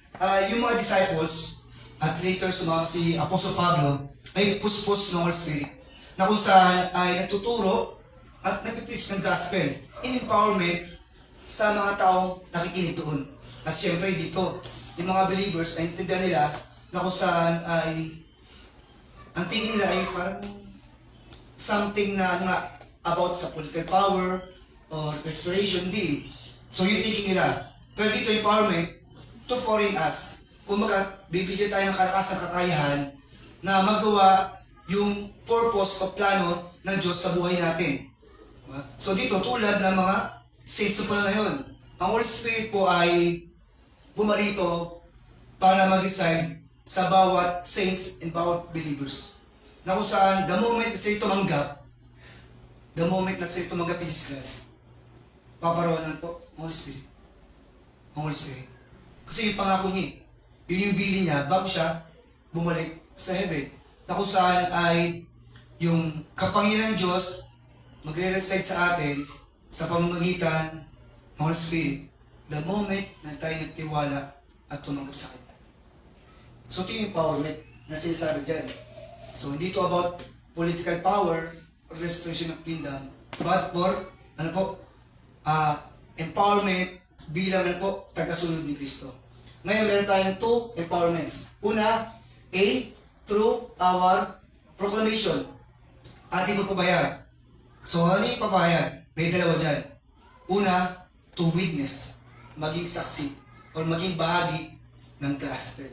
yung mga disciples, at later sumama si Apostle Pablo, ay puspos ng Holy Spirit, na kung saan ay nagtuturo at nagpipreach ng gospel in empowerment sa mga taong nakikinig doon. At syempre dito, yung mga believers ay intindihan nila na kung saan ay ang tingin nila ay parang something na about sa political power or restoration, di. So yung thinking nila. Pero dito empowerment to foreign us. Kung bibigyan tayo ng kalakasan kakayahan na magawa yung purpose o plano ng Diyos sa buhay natin. So dito, tulad ng mga saints na pala na yun, ang Holy Spirit po ay bumarito para mag-reside sa bawat saints and bawat believers. Na kung saan, the moment na sila tumanggap in Jesus Christ, paparawanan po, Holy Spirit. Ang Holy Spirit. Kasi yung pangako niya, yun yung bilin niya bago siya bumalik sa heaven. Na kung saan ay yung kapangyarihan ng Diyos magre-reside sa atin sa pamamagitan ng Holy Spirit the moment na tayo nagtiwala at tumanggap sa Kanya. So ito yung empowerment na sinasabi dyan. So hindi ito about political power or restoration of kingdom, but for empowerment bilang tagasunod ni Kristo. Ngayon meron tayong two empowerments. Una, through our proclamation. Ating magpabayad. So ano yung papayag? May dalawa dyan. Una, to witness. Maging saksi. Or maging bahagi ng gospel.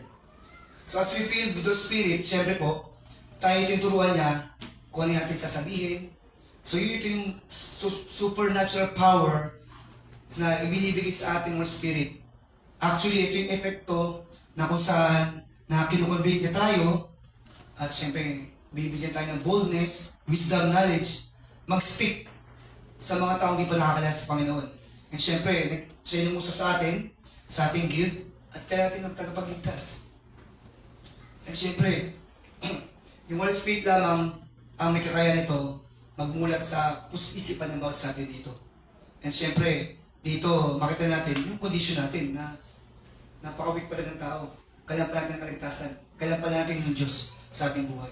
So as we feel with the Spirit, syempre po, tayo tinuturuan niya kung ano natin sasabihin. So ito yung supernatural power na ibinibigay sa ating mga Spirit. Actually, ito yung epekto na kung saan na kinukonvey niya tayo at syempre, bibigyan tayo ng boldness, wisdom, knowledge, mag-speak sa mga taong di pa nakakilala sa Panginoon. And syempre, siya yung usap sa atin, sa ating guild, at kaya natin ng tagapagligtas. And syempre, yung Holy Spirit lamang ang may kakayahan nito magmulat sa isipan ng bawat sa atin dito. And syempre, dito makita natin yung condition natin na napaka-weak pala ng tao. Kailan pa natin ang kaligtasan. Kailan pa natin yung Diyos sa ating buhay.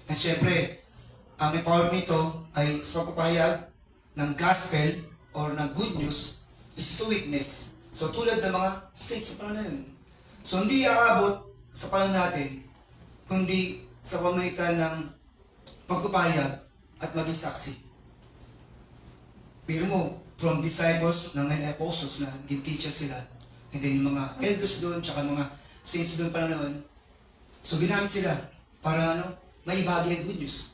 And syempre, ang empowerment nito ay sa pagpapahayag ng gospel or ng good news is to witness. So tulad ng mga saints sa panahon na yun. So hindi aabot sa panahon natin, kundi sa pamamagitan ng pagpapahayag at maging saksi. Pero mo, from disciples na ngayon apostles na naging teachers sila, and then yung mga elders doon, tsaka mga saints doon pa noon, so ginamit sila para maibagi ang good news.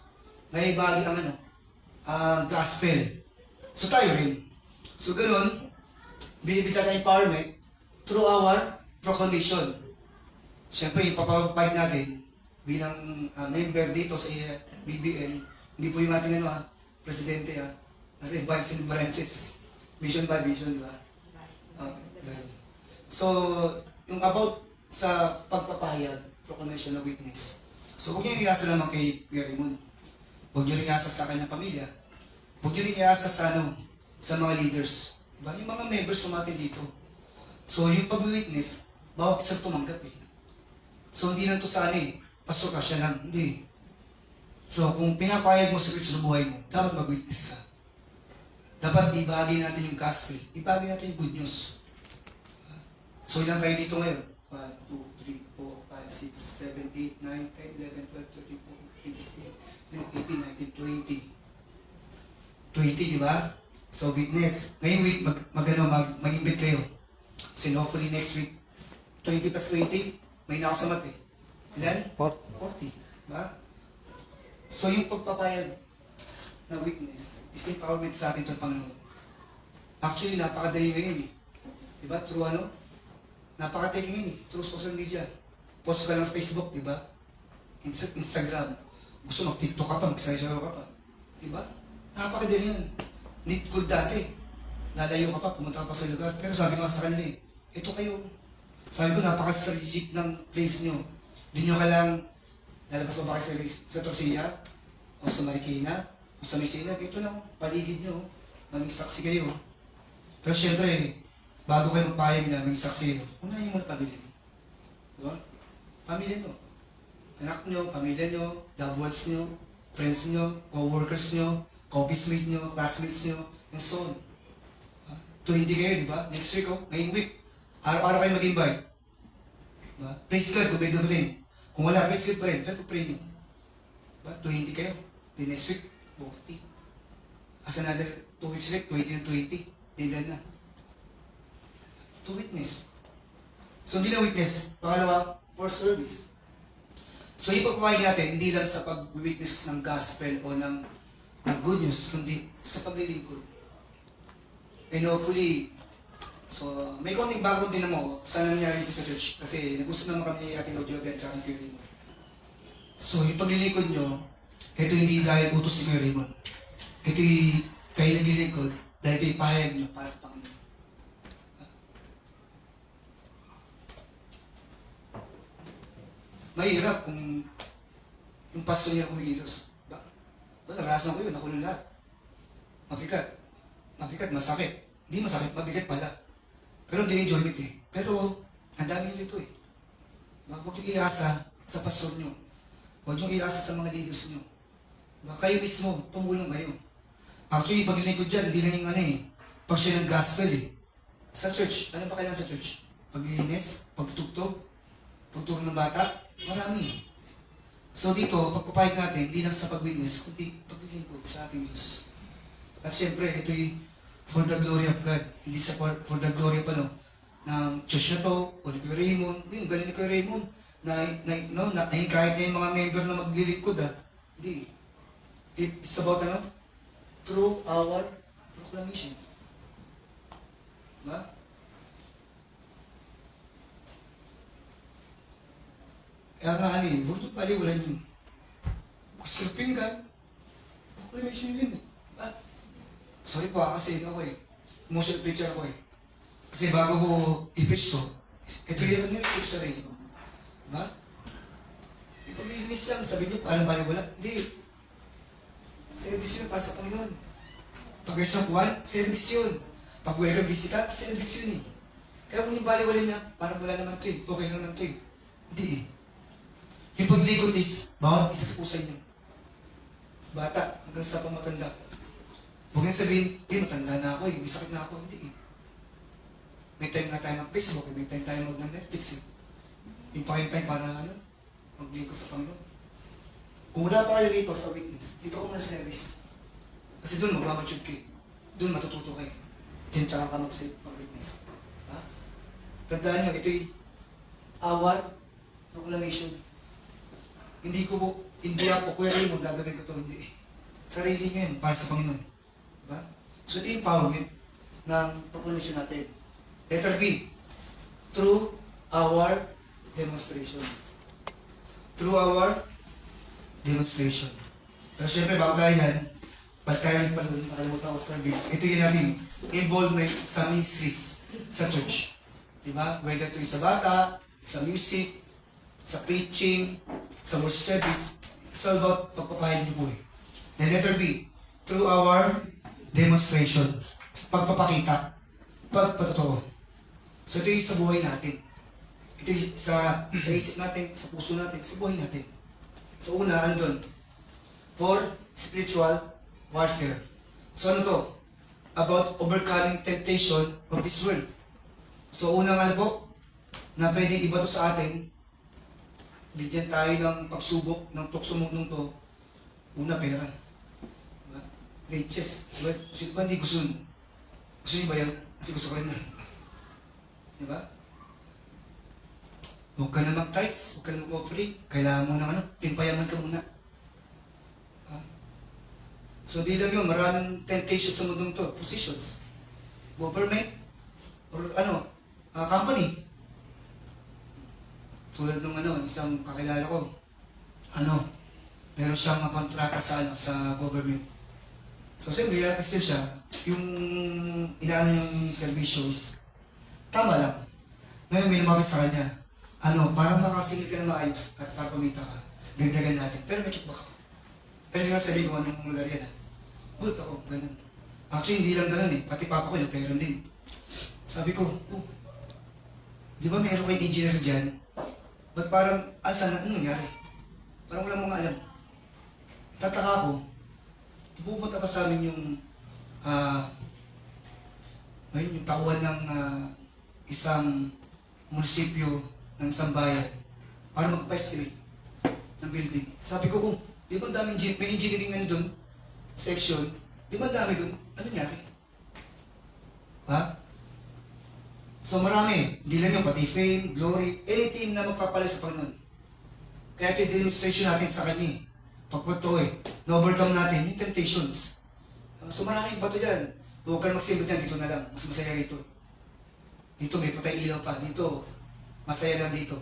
Maibagi ang gospel. So tayo rin. So ganun, binibigyan ng empowerment through our proclamation. Siyempre, ipapapahig natin bilang member dito sa BBM, hindi po yung ating presidente kasi vice and branches, vision by vision, di ba? Ganun. So, yung about sa pagpapahayag, proclamation na witness. So, huwag niyo iasa naman kay Kuya Raymond. Huwag niyo rin iasa sa kanyang pamilya. Huwag niyo rin iasa sa sa mga leaders. Diba? Yung mga members natin dito. So, yung pag-witness, bawat isang tumanggap eh. So, hindi lang to sa pastor ka, siya lang. Hindi. So, kung pinapayag mo sa Kristo sa buhay mo, dapat mag-witness ka. Dapat ibahagi natin yung gospel. Ibahagi natin yung good news. So, ilan kayo dito ngayon? 1, 2, 3, 4, 5, 6, 7, 8, 9, 10, 11, 12, 13, 14, 15, 16, 17, 18, 19, 20. 20, di ba? So, witness. Ngayong week, mag-invite kayo. So, hopefully next week, 20 plus 20, may na ako sa mat eh. Ilan? 40. Diba? So, yung pagpapayag na witness is empowerment sa atin ito, Panginoon. Actually, napakadali ngayon eh. Diba? Through napakadali ngayon eh. Through social media. Post ka lang sa Facebook, diba? Instagram. Gusto mag-TikTok ka pa, mag-sayo ka pa. Diba? Napakadali yan. Need good dati. Lalayo ka pa, pumunta ka pa sa lugar. Pero sabi nga sa kanila eh, ito kayo. Sabi ko, napaka-strategic ng place nyo. Hindi nyo kailang lalabas pa ba kayo sa Torsia, o sa Marikina, o sa Messina. Ito lang, paligid nyo. Maging saksi kayo. Pero syempre, bago kayo magpahayag na maging saksi kayo, unahin mo na pamilya nyo. Diba? Pamilya nyo. Anak nyo, pamilya nyo, loved ones nyo, friends nyo, co-workers nyo, office mate nyo, classmates nyo, and so on. 20 kayo, di ba? Next week, ngayong week, araw-araw kayo mag-invite. Diba? Praise God, kung may dumating. Kung wala, praise God pa rin, pero pray nyo. Diba? 20 kayo. The next week, 40. As another 2 weeks left, 20 and 20. Ilan na. To witness. So, hindi lang witness. Pangalawa, for service. So, yung pagpapahig natin, hindi lang sa pag-witness ng gospel o ng good news, kundi sa paglilingkod. And hopefully, so may konting bagong din mo sa nangyari dito sa church. Kasi nag-usap naman kami ni Ate Ojo at Kuya Raymond. So yung paglilingkod nyo, ito hindi dahil utos ni Kuya Raymond. Ito kayo naglilingkod dahil ito ipahayag nyo para sa Panginoon. Mahirap kung yung pastor niya kumilos. Narasan ko yun, nakulong lahat. Mabigat. Mabigat, masakit. Hindi masakit, mabigat pala. Pero hindi enjoyment eh. Pero, ang dami nyo rito eh. Huwag nyo iasa sa pastor nyo. Huwag nyo iasa sa mga leaders nyo. Kayo mismo, tumulong kayo. Actually, paglilingkod dyan, hindi lang yung pag-share ng gospel eh. Sa church, ano ba kailangan sa church? Paglilinis, pagtugtog, pagturo ng bata, marami. So dito, pagpapahig natin, hindi lang sa pag-witness, kundi paglilingkod sa ating Diyos. At syempre, ito'y for the glory of God. Hindi sa for the glory of ng church na to, o ni Kuya Raymond. Yung galing ni Kuya Raymond, kahit na yung mga member na maglilingkod Hindi. It's about through our proclamation. Diba? Kaya nga huwag nyo paliwalan yun. Kuskurpin ka, proclamation yun eh. Sorry po kasi ako emotional preacher ako Kasi bago ko i-preach to, ito yung nire-preach sa sarili ko. Diba? Ipaglilinis lang, sabi nyo, parang paliwala. Hindi. Service yun para sa Panginoon. Pag guys ng buwan, service yun. Pag welcome bisita, service yun eh. Kaya kung yung baliwala niya, parang wala naman to okay lang naman to Hindi eh. Yung paglikod is, bawat isa sa puso nyo. Bata, hanggang sa pamatanda. Huwag nang sabihin, matanda na ako may sakit na ako. Hindi eh. May time na tayo ng Facebook, may time tayo mag ng Netflix eh. Yung pa time para maglingkod sa Panginoon. Kung wala pa kayo rito sa witness, dito ko muna sa service. Kasi doon magmamature kayo. Doon matututo kayo. Diyan tsaka ka mag-witness. Ha? Tandaan nyo, ito'y award proclamation. Hindi ako query mo, gagawin ko to, hindi. Sarili nyo yan, para sa Panginoon. Diba? So ito yung empowerment ng proclamation natin. Letter B, through our demonstration. Through our demonstration. Pero syempre, bago tayo yan, ba't tayo nakalimutan ko service, ito yun natin, involvement sa ministries sa church. Diba? Whether ito sa bata, sa music, sa preaching, sa worship service, it's all about pagpapahin niyo po eh. Then letter B, through our demonstrations. Pagpapakita. Pagpatotoo. So ito yung sa buhay natin. Ito yung sa isip natin, sa puso natin, sa buhay natin. So una, ano doon? For spiritual warfare. So ano to? About overcoming temptation of this world. So unang ano po, na pwedeng iba to sa atin, bigyan tayo ng pagsubok ng tukso mundong to, una pera. Diba? Riches. Well, sino ba hindi gusto nun? Gusto niyo ba yan? Kasi gusto ko rin na. Diba? Huwag ka na mag-tights, huwag ka na mag-offering. Kailangan mo ng ano, timpayaman ka muna. Ha? So di lang yun, maraming temptations sa mundong to, positions. Government, or ano, company. Tulad nung ano, isang kakilala ko, meron siyang kontrata sa government. So siyempre, realize siya, yung inaano yung servisyo is tama lang. Ngayon may lumapit sa kanya, para makasingil ka na maayos at para kumita ka, dagdagan natin. Pero may kickback ako. Pero yung sabi ko, anong lugar yan Good ako, ganun. Actually, hindi lang ganun pati papa ko, nagperan din. Sabi ko, di ba meron kayong engineer dyan? Ba't parang, ano nangyari? Parang walang mga alam. Tataka ako, pupunta pa sa amin yung yung tauhan ng isang munisipyo ng isang bayan para mag-estimate ng building. Sabi ko, di ba daming may engineering ano doon? Section. Di ba dami doon? Ano nangyari? Ha? So marami. Hindi lang yung pati fame, glory, anything na magpapalay sa Panginoon. Kaya ito yung demonstration natin sa kanya. Pagpunto na-overcome natin yung temptations. So maraming bato dyan. Huwag ka magsimba dyan, dito na lang. Mas masaya rito. Dito may patay ilaw pa. Dito, masaya lang dito.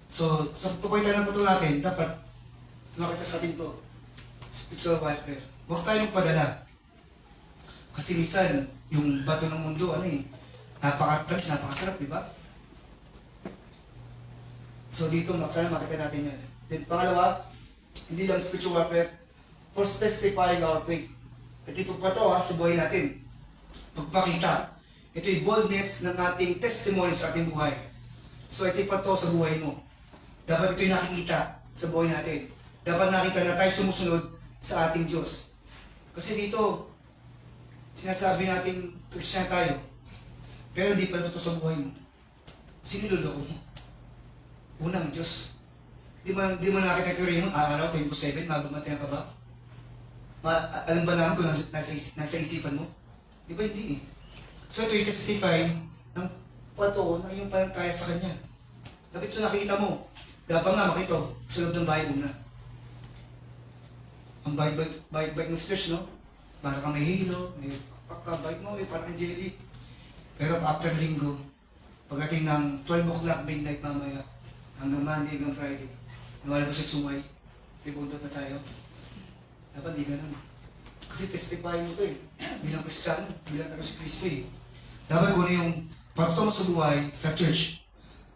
So, sa pagpapalitan ng bato natin, dapat makita sa atin to. Spiritual warfare. Huwag tayo magpadala. Kasi minsan, yung bato ng mundo, napakatalis, napakasarap, di ba? So dito, sana makita natin yan. Then pangalawa, hindi lang spiritual warfare, for testifying our faith. At ito pa to sa buhay natin. Pagpakita. Ito yung boldness ng ating testimony sa ating buhay. So ito pa to sa buhay mo. Dapat ito yung nakikita sa buhay natin. Dapat nakita na tayo sumusunod sa ating Diyos. Kasi dito, sinasabi natin, Christian tayo, pero hindi pa ito sa buhay mo. Siniloloko mo. Unang Diyos. Di mo nakita ko rin mo, araw, 24/7, mabamatayan ka ba? Alam ba namin kung nasa isipan mo? Di ba hindi So ito yung testify ng pato na yung kaya sa Kanya. Dapat ito nakikita mo. Dapat nga makita sa loob ng bahay muna. Ang bike mo sa church, no? Para ka may hilo, may bike mo, parang angelic. Pero after linggo, pagdating ng 12 o'clock midnight mamaya, hanggang Monday, hanggang Friday, nawala ba sa sumay, ibundot na tayo. Dapat di ganun. Kasi testify mo ito bilang Kristiyano, bilang taga si Kristo Dapat kung ano yung pagto mo sa buhay, sa church,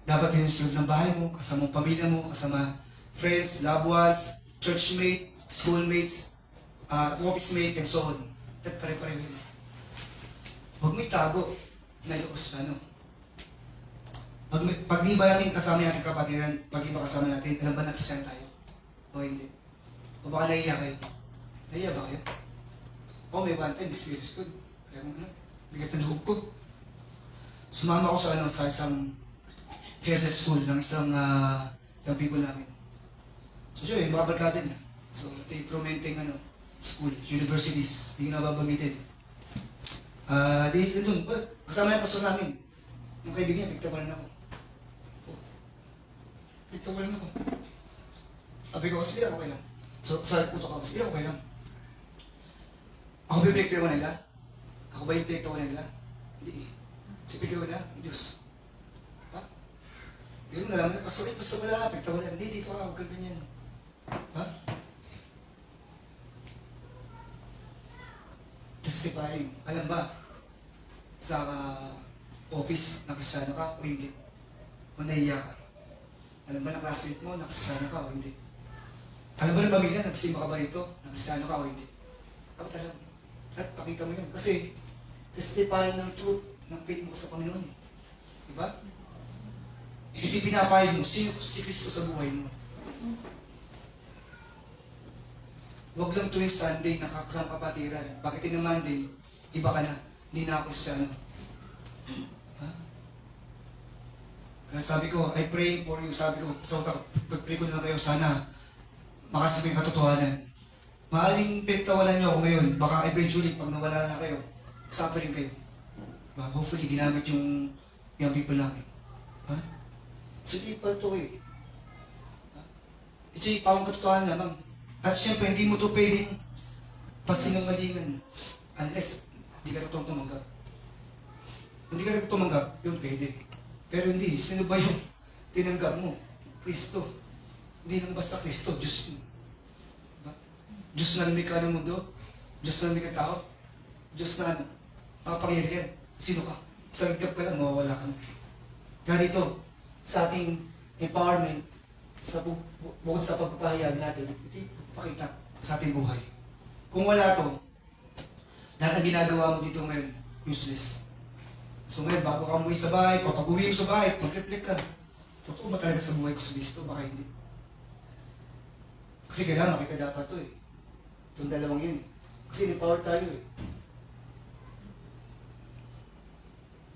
dapat yung sunod ng bahay mo, kasama pamilya mo, kasama friends, loved ones, churchmate, schoolmates, office mate, and so on. Dapat pare-pare mo yun. Huwag may tago na yung Kristiyano. Pag di ba natin kasama yung ating kapatiran, pag di ba kasama natin, alam ba na Kristiyano tayo? O hindi? O baka nahiya kayo? Nahiya ba kayo? O may one time, spirit good. Alam mo na, bigat ng loob ko. Sumama ako sa isang fiesta school ng isang young people namin. So siya, yung mga barkada niya. So ito yung prominting school, universities, hindi ko nababanggitin. Din dun, kasama yung pastor namin. Yung kaibigan niya, pigtawalan ako. Pigtawalan ako. Sabi ko, sige lang, okay lang. So, sa puto ko, sige lang, okay lang. Ako ba yung pinagtawalan nila? Ako ba yung pinagtawalan nila? Hindi eh. Si pinagtawalan nila, ang Diyos. Ha? Ganun na lang, pastor wala, pinagtawalan. Hindi, dito ka, huwag kang ganyan. Ha? Testifying. Alam ba, sa office, nakristyano ka o hindi? O nahiya ka? Alam ba na classmate mo, nakristyano ka o hindi? Alam ba ng pamilya, nagsimba ka ba rito? Nakristyano ka o hindi? Dapat alam. At pakita mo yun. Kasi, testifying ng truth ng faith mo sa Panginoon. Diba? Hindi pinapayag mo, sino si Kristo sa buhay mo? Huwag lang tuwing Sunday nakakasama kapatiran. Bakit in Monday, iba ka na. Hindi na ako Kristiyano. Ha? Kaya sabi ko, I pray for you. Sabi ko, pag-pray ko na lang kayo, sana makasabing katotohanan. Maaling pinagtawalan niyo ako ngayon. Baka eventually, pag nawala na kayo, suffering kayo. Hopefully, ginamit yung young people namin. Ha? So, di pa ito eh. Ha? Ito yung pawang katotohanan lamang. At syempre, hindi mo ito pwedeng pasinungalingan unless hindi ka totoong tumanggap. Kung hindi ka tumanggap, yun pwede. Pero hindi, sino ba yung tinanggap mo? Kristo. Hindi nang basta Kristo, Diyos yun. Diba? Diyos na lumikha ng mundo, Diyos na lumikha tao, Diyos na makapangyarihan. Sino ka? Sa ligtab ka lang, mawawala ka na. Kaya dito, sa ating empowerment, bukod sa pagpapahayag natin, ito pakita sa ating buhay. Kung wala to, lahat ng ginagawa mo dito ngayon, useless. So ngayon, bago ka umuwi sa bahay, o pag-uwi mo sa bahay, mag-reflect ka. Totoo ba talaga sa buhay ko sa Kristo? Baka hindi. Kasi kailangan makita dapat to eh. Itong dalawang yun eh. Kasi in-empower tayo eh.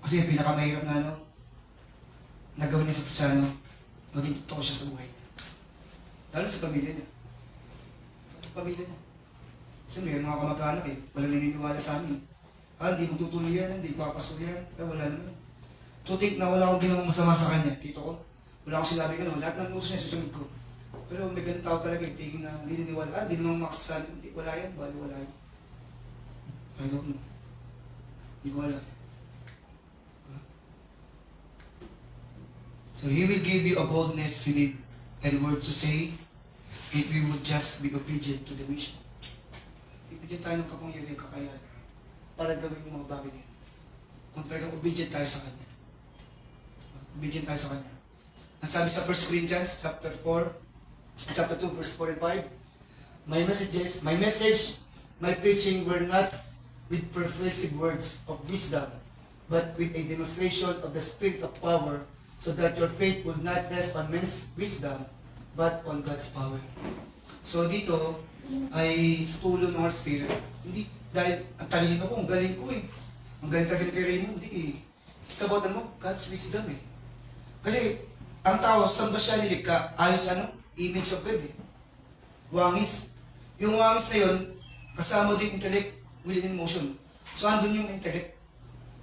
Kasi yung pinakamahirap na nagawin niya sa Kristiyano, maging totoo siya sa buhay. Lalo sa pamilya niya. Sa pamilya niya. Kasi may mga kamag-anak eh, walang naniniwala sa amin. Hindi mo tutuloy yan, hindi papasuloy yan. Wala naman. Tutik na wala akong ginawang masama sa kanya, tito ko. Wala akong sinabi gano'n, lahat ng uso niya susunod ko. Pero may ganun tao talaga yung tingin na hindi naniniwala. Hindi naman makasal, wala yan, bali wala yan. I don't know. Hindi ko alam. So He will give you a boldness you need and words to say if we would just be obedient to the mission. Ibigyan tayo ng kapangyarihan, kakayahan para gawin yung mga bagay niya. Kung talagang obedient tayo sa Kanya. Obedient tayo sa Kanya. Ang sabi sa 1 Corinthians chapter 2, verse 4 and 5, my message, my preaching were not with persuasive words of wisdom, but with a demonstration of the Spirit of power, so that your faith would not rest on men's wisdom, but on God's power. So dito, ay sa tulong ng Holy Spirit, hindi dahil ang talino ko, ang galing ko eh. Ang galing talaga ni kay Raymond, hindi eh. It's about God's wisdom eh. Kasi, ang tao, saan ba siya nilikha? Ayos image of God eh. Wangis. Yung wangis na yun, kasama din intellect, will and emotion. So, andun yung intellect.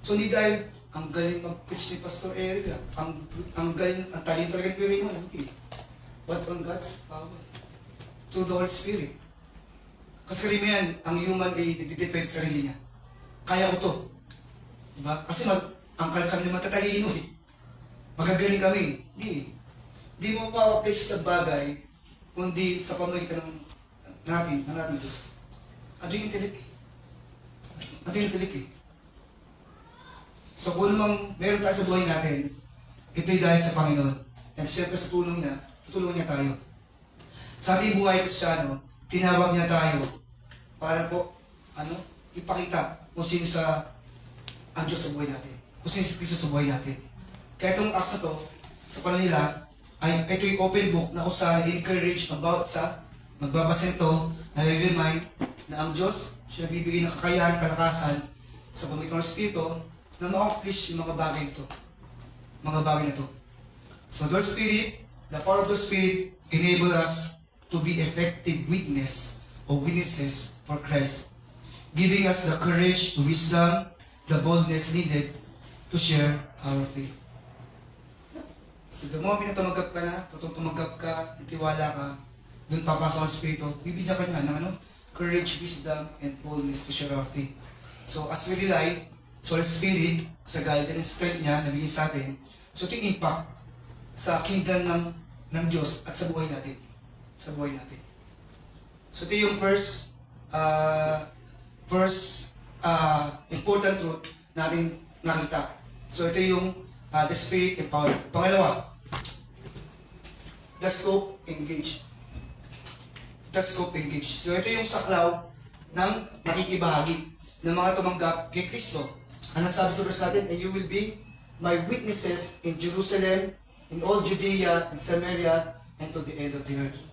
So, hindi dahil ang galing mag-preach ni Pastor Eric, ang galing, ang talino talaga ni kay Raymond, hindi. But on God's power. Through the Holy Spirit. Kasi karamihan, ang human ay didepend sa sarili niya. Kaya ko to. Diba? Kasi ang kami matatalino eh. Magagaling kami. Hindi. Hindi mo pa-place sa bagay, kundi sa pamagitan ng natin Diyos. Ano yung intellect eh? Ano yung intellect eh? So kung namang meron tayo sa buhay natin, ito'y dahil sa Panginoon. At syempre sa tulong niya, tutulungan niya tayo. Sa ating buhay Kristiyano, tinawag niya tayo para po, ipakita kung sino ang Diyos sa buhay natin. Kung sino si Kristo sa buhay natin. Kaya itong acts na to, sa panahon nila, ay ito yung open book na kung saan encourage about sa magbabasa nito, nare-remind na ang Diyos, siya bibigay ng kakayahan, kalakasan sa pamitan ng Espiritu na ma-accomplish yung mga bagay ito. Mga bagay na ito. So, the Spirit, the power of the Spirit, enable us to be effective witness or witnesses for Christ, giving us the courage, the wisdom, the boldness needed to share our faith. So the moment na tumanggap ka na, totoong tumanggap ka, natiwala ka, dun papasok ang Espiritu, bibigyan ka niya ng ano? Courage, wisdom, and boldness to share our faith. So as we rely sa Holy Spirit, sa guidance and strength niya na bigyan sa atin, so ito yung impact sa kingdom ng Diyos at sa buhay natin. Sa buhay natin. So ito yung first important truth natin nakita. So ito yung the Spirit empowered. Pangalawa, the scope engage. The scope engage. So ito yung saklaw ng nakikibahagi ng mga tumanggap kay Kristo. Ano sabi sa verse natin? And you will be my witnesses in Jerusalem, in all Judea, and Samaria, and to the end of the earth.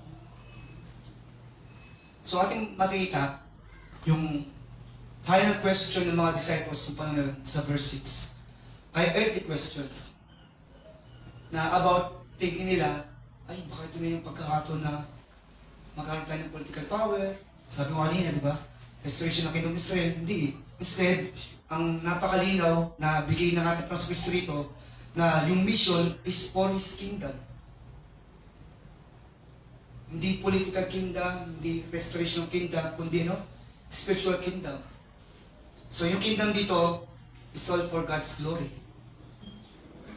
So ating makikita yung final question ng mga disciples sa panahon sa verse 6 ay earthly questions na about thinking nila, ay baka ito na yung pagkakataon na magkaroon tayo ng political power. Sabi ko kanina, di ba? Restoration ng Kingdom of Israel. Hindi. Instead, ang napakalinaw na bigay ng ating Panginoon Kristo rito na yung mission is for His kingdom. Hindi political kingdom, hindi restoration ng kingdom, kundi spiritual kingdom. So yung kingdom dito is all for God's glory.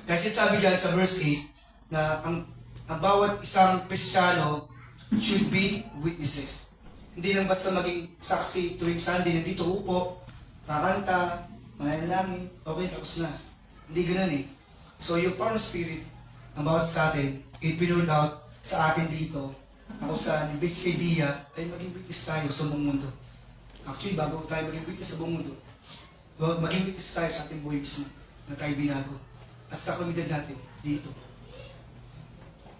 Kasi sabi dyan sa verse 8 na ang bawat isang Kristiyano should be witnesses. Hindi lang basta maging saksi tuwing Sunday, nandito upo, kakanta, manalangin, okay, tapos na. Hindi ganoon eh. So yung Holy Spirit, ang bawat sa atin, ipinulod out sa atin dito, ako sa basic idea ay maging witness tayo sa buong mundo. Actually, bago tayo maging witness sa buong mundo, maging witness tayo sa ating buhay mismo na tayo binago. At sa komunidad natin, dito.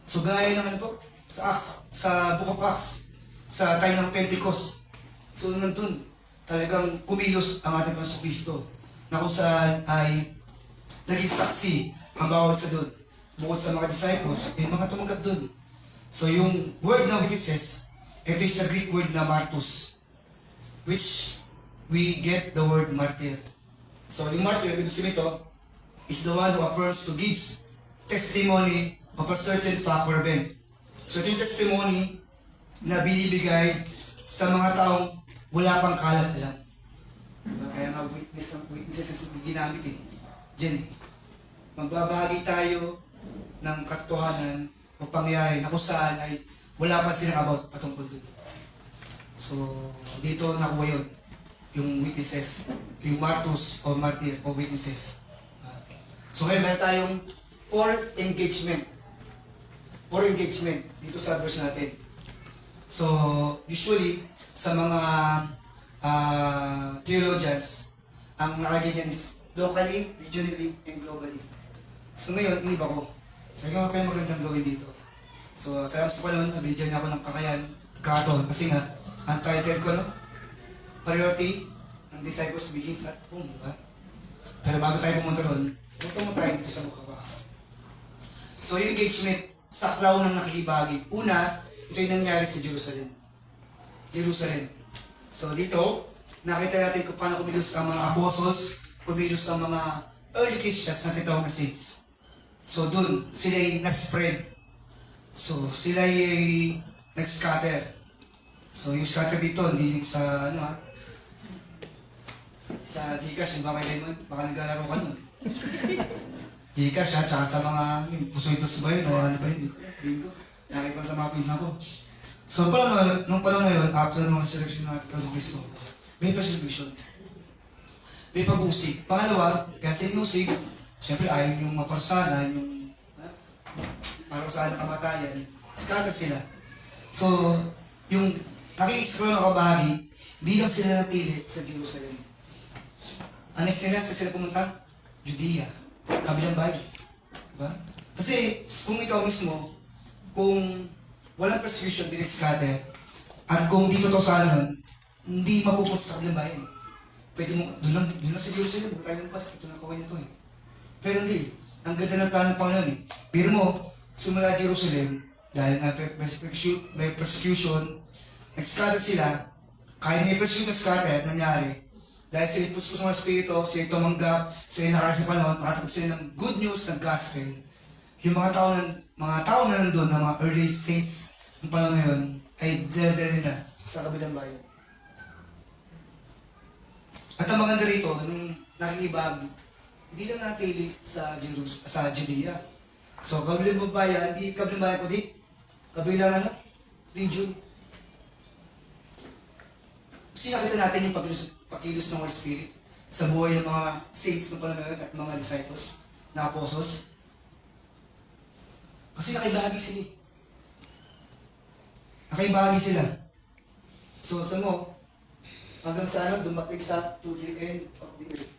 So gaya ng ano po, sa Acts, sa Book of Acts, sa time ng Pentecost. So nandun, talagang kumilos ang ating Panginoon Kristo na kung saan ay naging saksi ang bawat sa doon. Bukod sa mga disciples, mga tumanggap doon. So yung word na witnesses, ito is sa Greek word na martus, which we get the word martyr. So yung martyr, ibig sabihin ito, is the one who affirms to give testimony of a certain fact or event. So ito yung testimony na binibigay sa mga taong wala pang kalat alam. Kaya nga witnesses ang ginamit eh. Diyan eh. Magbabahagi tayo ng katotohanan o pangyayari na kung saan ay wala pa silang about patungkol doon. So dito nakuha yun. Yung witnesses, yung martus o martyr o witnesses. So ngayon meron tayong 4 engagement. 4 engagement dito sa verse natin. So usually sa mga theologians, ang nakalagay dyan is locally, regionally, and globally. So ngayon, iniba ko. Sabi ko kayo magandang gawin dito. So sa panahon, nabigyan niya ako ng kakayahan, kasi nga, ang title ko, priority ng disciples begins at home, di ba? Pero bago tayo pumunta doon, pumunta tayo dito sa Book of Acts. So yung engagement, saklaw ng nakikibahagi. Una, ito yung nangyari sa Jerusalem. So dito, nakita natin kung paano kumilos ang mga apostles, kumilos ang mga early Christians na tinatawag na saints. So dun, sila yung na-spread. So sila yung nag-scatter. So yung scatter dito, hindi yung sa sa Gcash, yung baka Raymond, baka naglalaro ka nun. Gcash ha, tsaka sa mga pusoitos ba yun, o ano ba yun, bingo. Nakita ko sa mga pinsan ko. So nung panahon na yun, after ng mga selection ng ating Panginoon Kristo, may persecution. May pag-usig. Pangalawa, kasi inusig, siyempre ayaw yung maparsanan, yung para saan ang kamatayan, scatter sila. So, yung nakikisipon ng kabahagi, hindi lang sila natili sa Jerusalem. Ano sila pumunta? Judea. Kabilang bayan. Diba? Kasi kung ikaw mismo, kung walang persecution, di nag-scatter, at kung dito to sa hindi mapupunta sa kabilang bayan. Pwede mo, doon lang sa Jerusalem, doon tayo lumpas, ito na kawin nito eh. Pero hindi, ang ganda ng plano ng Panginoon eh. Pero mo, simula Jerusalem, dahil nga may persecution, nag-scatter sila, kahit may persecution na-scatter, nangyari, dahil sila puspos ng Espiritu, sila tumanggap, sila nakaras sa panahon, makatapos sila ng good news ng gospel. Yung mga tao na nandun, na mga early saints ng panahon na yun, ay dala-dala na sa kabilang bayan. At ang maganda rito, nung nakikibag, hindi lang natili sa Judea. So, kabilang bayan, hindi kabilang bayan kundi kabilang region. Kasi nakita natin yung pakilos ng Holy Spirit sa buhay ng mga saints ng panahon at mga disciples na apostles. Kasi nakibahagi sila. Nakibahagi sila. So, sa mo, hanggang sa dumating sa to the end of the earth.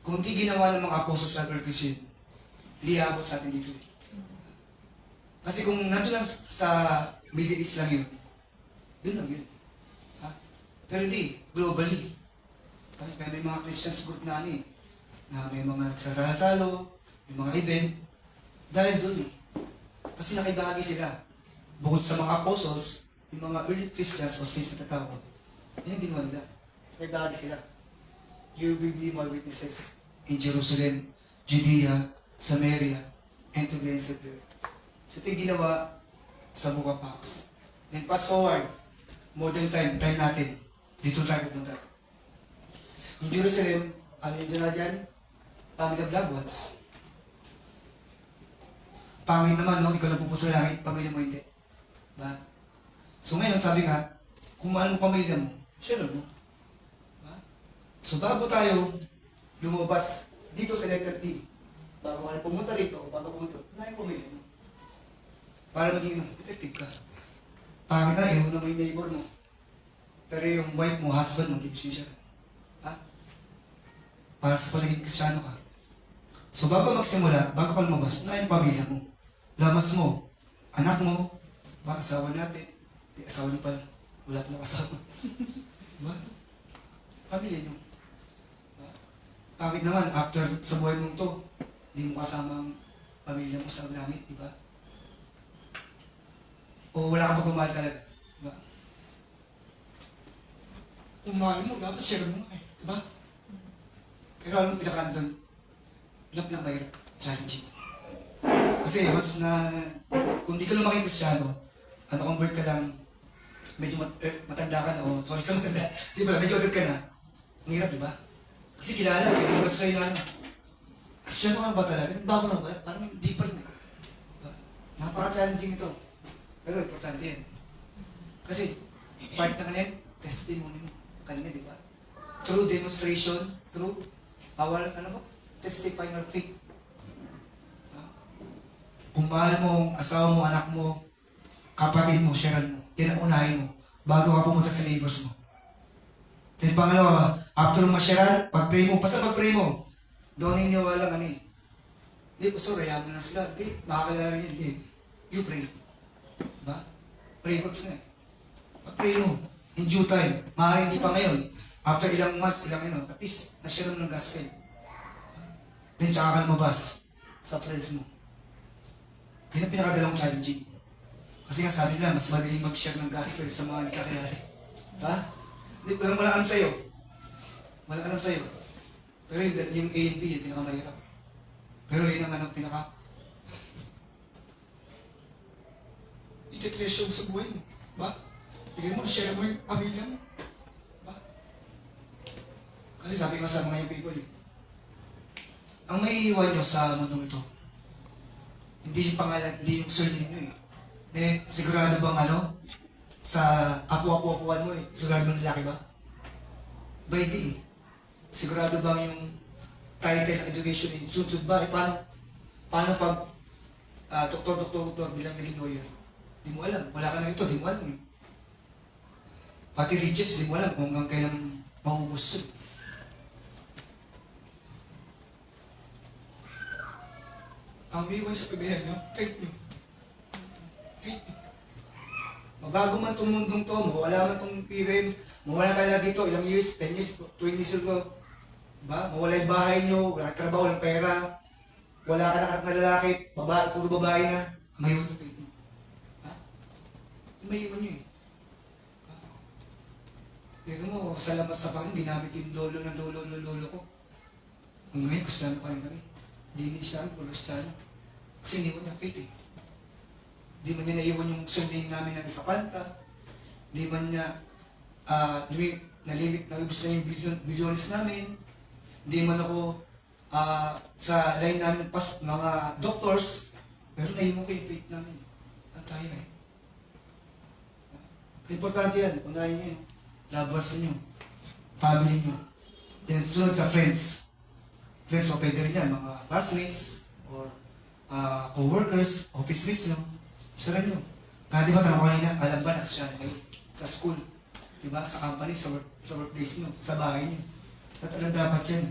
Kung di ginawa ng mga apostles sa Christian, hindi aabot sa atin dito. Kasi kung nandun lang sa Middle East lang yun, yun lang yun. Ha? Pero hindi, globally. Kaya may mga Christians group na na may mga nagsasalo, may mga event, dahil doon Kasi nakibahagi sila. Bukod sa mga apostles, yung mga early Christians o saints na tatawag, yan ang ginawa nila. Nakibahagi sila. You will be my witnesses in Jerusalem, Judea, Samaria, and to the ends of the earth. So ito yung ginawa sa Book of Acts. Then fast forward, modern time natin, dito tayo pupunta. Yung Jerusalem, ano yung dyan dyan? Family of loved ones. Pangit naman, no? Ikaw lang pupunta sa langit, pamilya mo hindi. Ba? So ngayon, sabi nga, kung mahal mo pamilya mo, share mo. Ba? So bago tayo lumabas dito sa letter D, bago ka na pumunta rito, bago pumunta, na yung pamilya mo. Para maging effective ka. Pangit na, inuuna mo yung neighbor mo. Pero yung wife mo, husband mo, hindi siya. Ha? Para sa palaging kristyano ka. So bago magsimula, bago ka lumabas, una yung pamilya mo. Lamas mo, anak mo, asawa natin. Di, asawa niyo pala. Wala pala asawa. Diba? Pamilya niyo. Diba? Pangit naman, after sa buhay mong to, hindi mo kasama ang pamilya mo sa langit, di ba? O wala kang pagmamahal talaga. Diba? Kung mahal mo, dapat share mo eh. Diba? Pero alam mo pinaka doon, mahirap, challenging. Kasi mas na, kung di ka lumaking Kristyano, convert ka lang, medyo matanda ka na, o sorry sa matanda, di ba, medyo agad ka na, ang hirap, di ba? Kasi kilala, pwede ba sa'yo na Kristyano ka ba talaga? Nagbago na ba? Parang hindi pa rin eh. Diba? Napaka-challenging ito. Pero importante yan. Kasi, part na kanina, testimony mo. Kanina, di ba? True demonstration, true, testifying our faith. Kung mahal mo, asawa mo, anak mo, kapatid mo, sharean mo, yan ang unahin mo, bago ka pumunta sa neighbors mo. Then pangalawa, after mo ma-sharean, pag-pray mo, basta pag-pray mo, doon hiniwala Hindi, sorry, yaman na sila. Hindi, makakalala rin yan. Hindi. You pray. Diba? Pray works na eh. Pag-pray mo, in due time, maaari hindi pa ngayon, after ilang months, at least, na-share mo ng gospel. Then, tsaka ka lumabas sa friends mo. Yan ang pinakadalawang challenging. Kasi nga sabi nila, mas madaling mag-share ng gospel sa mga hindi kakilala. Ha? Hindi, walang alam sa'yo. Walang alam sa'yo. Pero yung A and B, yung pinakamahirap. Pero yun ang pinaka... Iti-treasure mo sa buhay mo. Ba? Bigyan mo, share mo yung pamilya mo. Ba? Kasi sabi ko sa mga yung people ang may iwan nyo sa mundong ito, hindi yung pangalan, hindi yung surname nyo sigurado bang sa apo-apo-apuan mo sigurado bang lalaki ba? Ba hindi Sigurado bang yung title ng education sunsud ba? Paano pag doktor bilang naging lawyer? Di mo alam, wala ka na ito, di mo alam Pati riches, di mo alam kung hanggang kailan maubos yun. Ang miwan sa kabihan nyo, faith nyo. Faith nyo. Mabago man itong mundong to, mawala man itong PWM, mawala tayo dito, ilang years, 10 years, 20 years ago. Diba? Mawala yung bahay nyo, wala trabaho, walang pera. wala ka na lalaki, babae, puro babae na, maiwan yung faith mo. Ha? Maiwan nyo eh. Pero mo, sa labas sa pangin, ginamit yung lolo ko. Hanggang ngayon, Kristiyano pa rin kami. Hindi ni Kristiyano, puro Kristiyano. Kasi hindi mo niya faith eh. Hindi man niya naiwan yung surname namin na sa kanta. Hindi man niya nalibos na yung bilyones namin. Hindi man ako sa line namin pas mga doctors. Pero naiwan ko yung faith namin. Ang tayo eh. Importante yan. Unahin nyo yun. Loved ones nyo. Family nyo. Then sunod sa friends. Friends o pwede rin yan. Mga classmates or co-workers, office mates nyo. Isa rin nyo. Di ba tanong ko kanina, alam ba nagsasya kayo sa school? Di ba? Sa company, sa workplace nyo, sa bahay nyo. At alam dapat yan.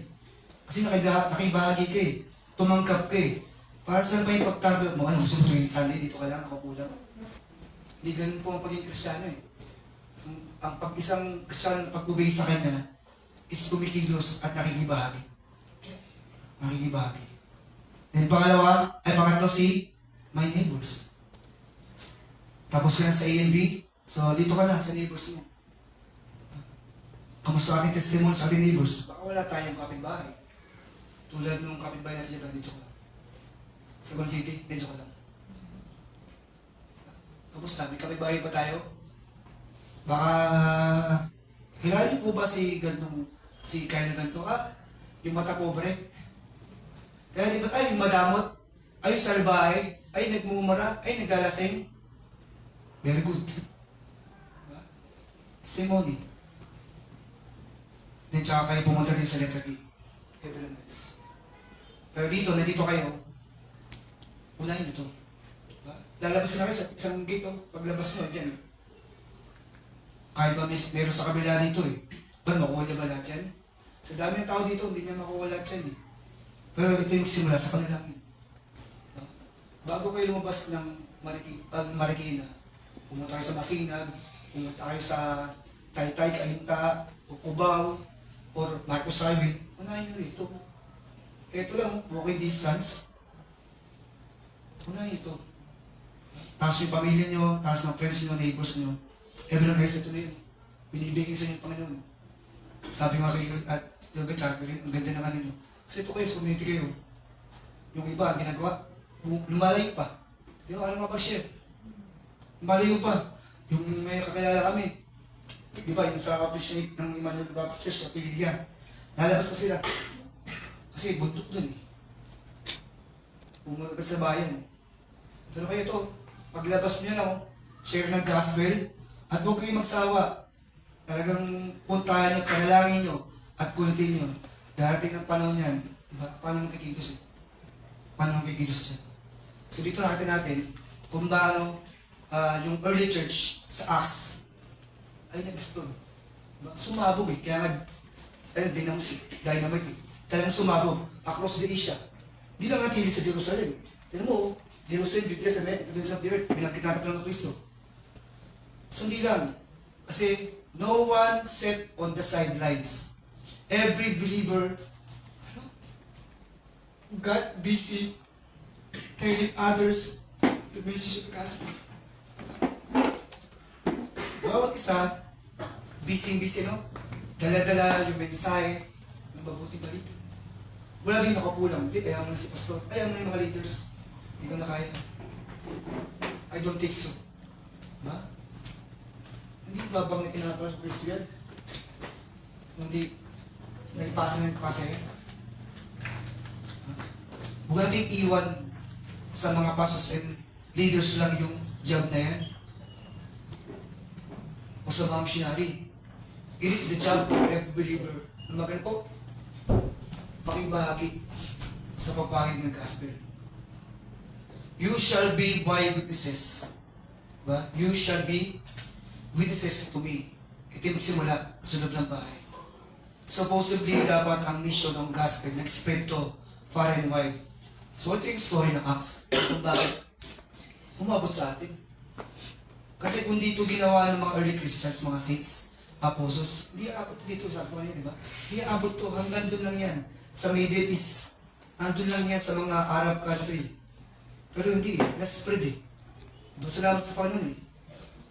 Kasi nakibahagi ka eh. Tumangkap ka eh. Para saan ba yung pagtanggap mo? Ano, gusto mo tuwing Sunday, dito ka lang, nakapulang. Hindi ganun po ang pagiging Kristiyano eh. Ang isang Kristiyano na pag-obey sa kanya is kumikilos at nakikibahagi. Nakikibahagi. Then pangatlo si my neighbors. Tapos ka na sa A&B, so dito ka na sa neighbors mo. Kamusta ating testimony sa ating neighbors? Baka wala tayong kapitbahay. Tulad nung kapitbahay natin dyan, dito ka lang. Sa Gold City, dito ka lang. Kamusta? May kapitbahay pa tayo? Baka, kilala niyo po ba si Kyle na ganito? Yung mata pobre? Kaya di ba, ay, madamot, ay, salbahe, ay, nagmumura, ay, naglalasing. Very good. Testimony. Then, tsaka kayo pumunta din sa letter D. Pero dito, nandito kayo, unahin ito. Lalabas na kayo sa isang gate, paglabas nyo, dyan. Kahit ba meron sa kabila dito eh. Ba, makuha niya ba lahat yan? Sa dami ng tao dito, hindi niya makuha lahat yan eh. Pero ito yung simula sa panalangin. Bago kayo lumabas ng Marikina, pumunta kayo sa Masinag, pumunta kayo sa Taytay, Kainta, o Cubao, or Marcos Highway, unahin nyo rito. Ito lang, walking distance. Unahin ito. Taas yung pamilya nyo, taas ng friends nyo, neighbors nyo. Everyone else, ito na yun. Binibigay sa inyo ng Panginoon. Sabi nga kayo, at sabi ka rin, ang ganda naman ninyo. Kasi ito kayo, sa community kayo. Yung iba, ginagawa, lumalayo pa. Di ba, alam nga ba siya? Lumalayo pa. Yung may kakilala kami. Di ba, yung sa appreciate ng Emmanuel Baptist Church sa Pilihan. Nalabas pa sila. Kasi buntok dun eh. Pumunta sa bayan. Pero kayo to, paglabas nyo na, share ng gospel, at huwag kayong magsawa. Talagang puntahan nyo, panalangin nyo, at kulitin nyo. Darating ang panahon yan, diba? Paano nakikilos eh? Paano nakikilos dyan? So dito natin kung paano yung early church sa Acts ay nag-explode. Diba? Sumabog eh, kaya dynamite eh. Talagang sumabog across the Asia. Di lang natili sa Jerusalem. Tignan mo, Jerusalem, Judea, sa ends of the earth, binangkit natin lang ng Kristo. So hindi lang. Kasi no one sat on the sidelines. Every believer got busy telling others the message of the gospel. Bawat isa, busy, no? Dala-dala yung mensahe ng mabuting balita. Wala din nakapulang. Hindi, kaya mo na si pastor. Kaya mo yung mga leaders. Hindi ko na kaya. I don't think so. Ba? Hindi babang na tinapos sa Kristo yan. Hindi naipasa yan. Huwag natin iwan sa mga pastors and leaders lang yung job na yan. O sa mga missionary. It is the job of every believer. Maganda po, pakibahagi sa pagpahid ng gospel. You shall be my witnesses. Diba? You shall be witnesses to me. Ito yung magsimula, sunod ng bahay. Supposedly, dapat ang mission ng gospel nag-spread to far and wide. So, ito yung story ng Acts. Kung bakit umabot sa atin. Kasi kung dito ginawa ng mga early Christians, mga saints, apostles, hindi aabot dito sa atin, di ba? Hindi aabot to, hanggang doon lang yan. Sa Middle East, andun lang yan sa mga Arab country. Pero hindi eh, na-spread eh. Diba salamat sa Panginoon eh.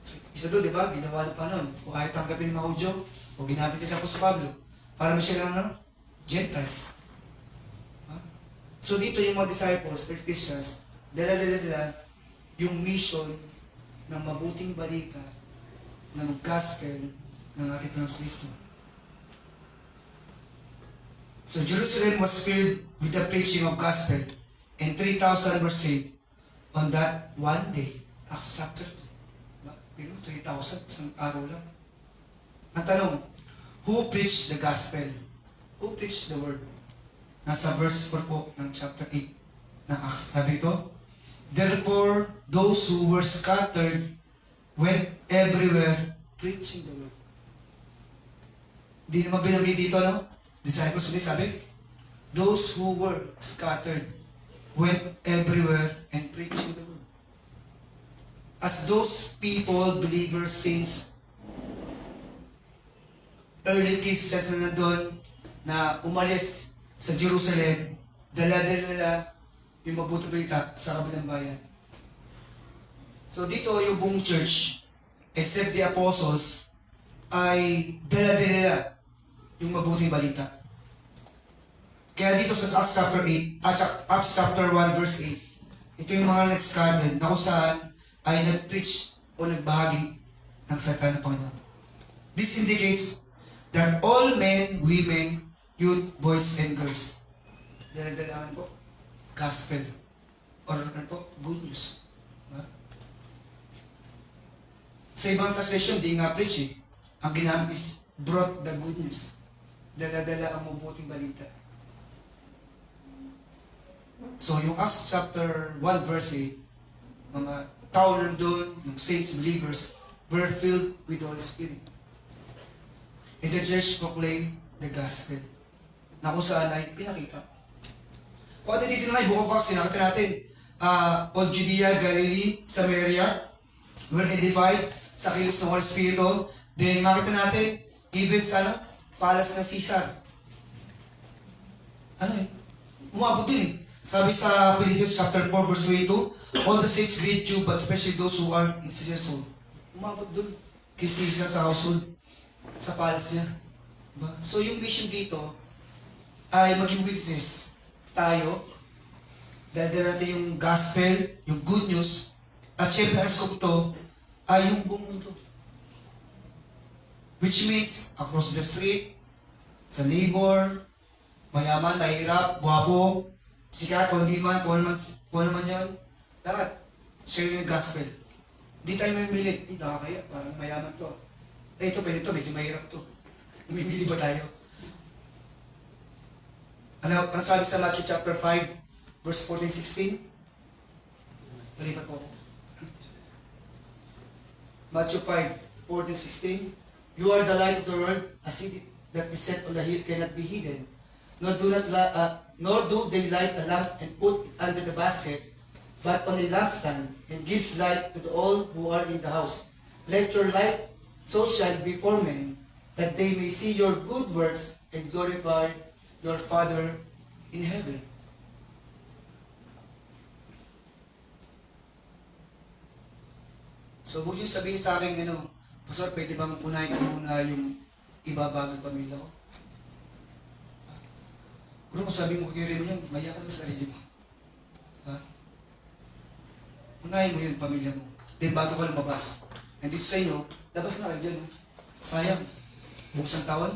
So, isa doon, di ba, ginawa ng Panginoon. O kahit tanggapin ng mga Hudyo, o ginamit niya sa Apostol Pablo, para mo siya lang ng Gentiles. Ha? So dito yung mga disciples, or Christians, dala yung mission ng mabuting balita, ng gospel ng ating Panginoon Kristo. So Jerusalem was filled with the preaching of gospel, and 3,000 were saved on that one day. Acts chapter 2. Pero 3,000, isang araw lang. Ang tanong, who preached the gospel? Who preached the word? Nasa verse 4 po ng chapter 8 ng Acts. Sabi ito, therefore, those who were scattered went everywhere preaching the word. Hindi naman binanggit dito, no? Disciples, hindi sabi, those who were scattered went everywhere and preaching the word. As those people, believers, saints, early Christians na nandun, na umalis sa Jerusalem, dala-dala nila yung mabuting balita sa kabilang bayan. So dito yung buong church, except the apostles, ay dala-dala nila yung mabuting balita. Kaya dito sa Acts chapter 8, Acts chapter 1 verse 8, ito yung mga nag-scattered na kung saan ay nag-preach o nagbahagi ng salita ng Panginoon. This indicates that all men, women, youth, boys, and girls, dala-dalaan po, gospel, or ano po, good news. Diba? Sa ibang translation, di nga preach eh. Ang ginamit is brought the good news. Dala-dala ang mabuting balita. So, yung Acts chapter 1 verse 8, mga tao nandun, yung saints, believers, were filled with the Holy Spirit. And the church proclaimed the gospel na kung saan ay pinakita. Kung atin dito na kayo, Book of Acts, nakita natin, all Judea, Galilee, Samaria, were edified sa kilos ng Holy Spirit. Then makita natin, even sa palace ng Caesar. Umabot din eh. Sabi sa Philippians chapter 4 verse 22, all the saints greet you, but especially those who are in Caesar's household. Umabot dun kay Caesar sa household, sa palace niya. Diba? So yung mission dito ay maging witness tayo, dahil natin yung gospel, yung good news, at syempre ang scope to ay yung buong mundo. Which means, across the street, sa neighbor, mayaman, mahirap, guwapo, sikat, kung hindi man, kung naman yun, lahat, share yung gospel. Hindi tayo mamimilit, hindi nakakaya, parang mayaman to. Ito, pwede to, medyo mahirap to. Umimili ba tayo? Ano sabi sa Matthew chapter 5, verse 14-16? Malipat po ako. Matthew 5, 14-16. You are the light of the world, a city that is set on the hill cannot be hidden. Nor do they light a lamp and put it under the basket, but on a lampstand, and gives light to all who are in the house. Let your light so shine before men, that they may see your good works and glorify your Father in heaven. So, huwag yung sabihin sa akin, Pastor, pwede ba unahin ko muna yung iba bagong pamilya ko? Pero kung sabi mo kay Remo yan, maya ka sa sarili mo. Ha? Unahin mo yun, pamilya mo. Then bago ka lumabas. Nandito sa inyo, labas na kayo dyan. Sayang. Buksang taon.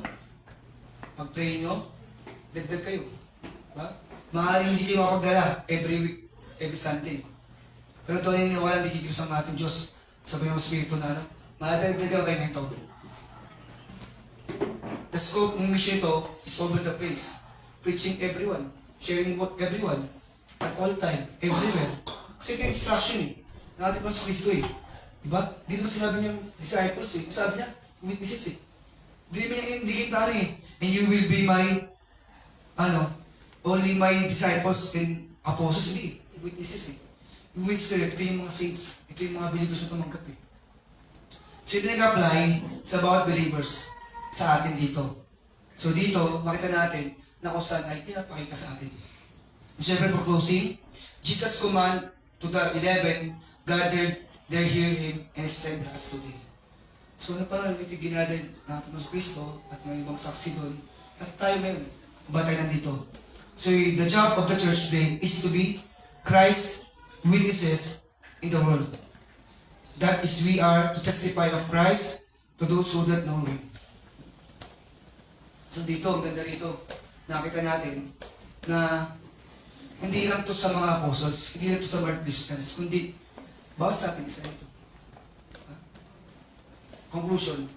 Pag-pray nyo, dagdag kayo. Ha? Maaaring hindi kayo mapagdala every week, every Sunday. Pero ito yung niwala, hindi kikilos ang ating Diyos. Sabi ng Espiritu na madagdagan kayo nito. The scope ng mission ito is over the place. Preaching everyone, sharing what everyone, at all time, everywhere. Kasi ito yung instruction ng ating Panginoon Kristo Diba? Di naman sinabi niyang disciples Sabi niya, witnesses Di naman niya indicate na and you will be my, only my disciples and apostles. Hindi witnesses Yung witnesses, ito yung mga saints, ito yung mga believers na tumanggap So ito nag-apply sa bawat believers sa atin dito. So dito, makita natin na kung saan ay pinapakita sa atin. And syempre for closing, Jesus' command to the 11 gathered there hear him and extend us today. So napangalan ito ginather natin sa Kristo at may ibang saksi doon. At tayo ngayon, ba tayo nandito? So the job of the church today is to be Christ's witnesses in the world. That is, we are to testify of Christ to those who don't know Him. So dito, ang ganda rito, nakita natin na hindi lang to sa mga apostles, hindi lang to sa mga Christians, kundi bawat sa atin isa ito. Conclusion.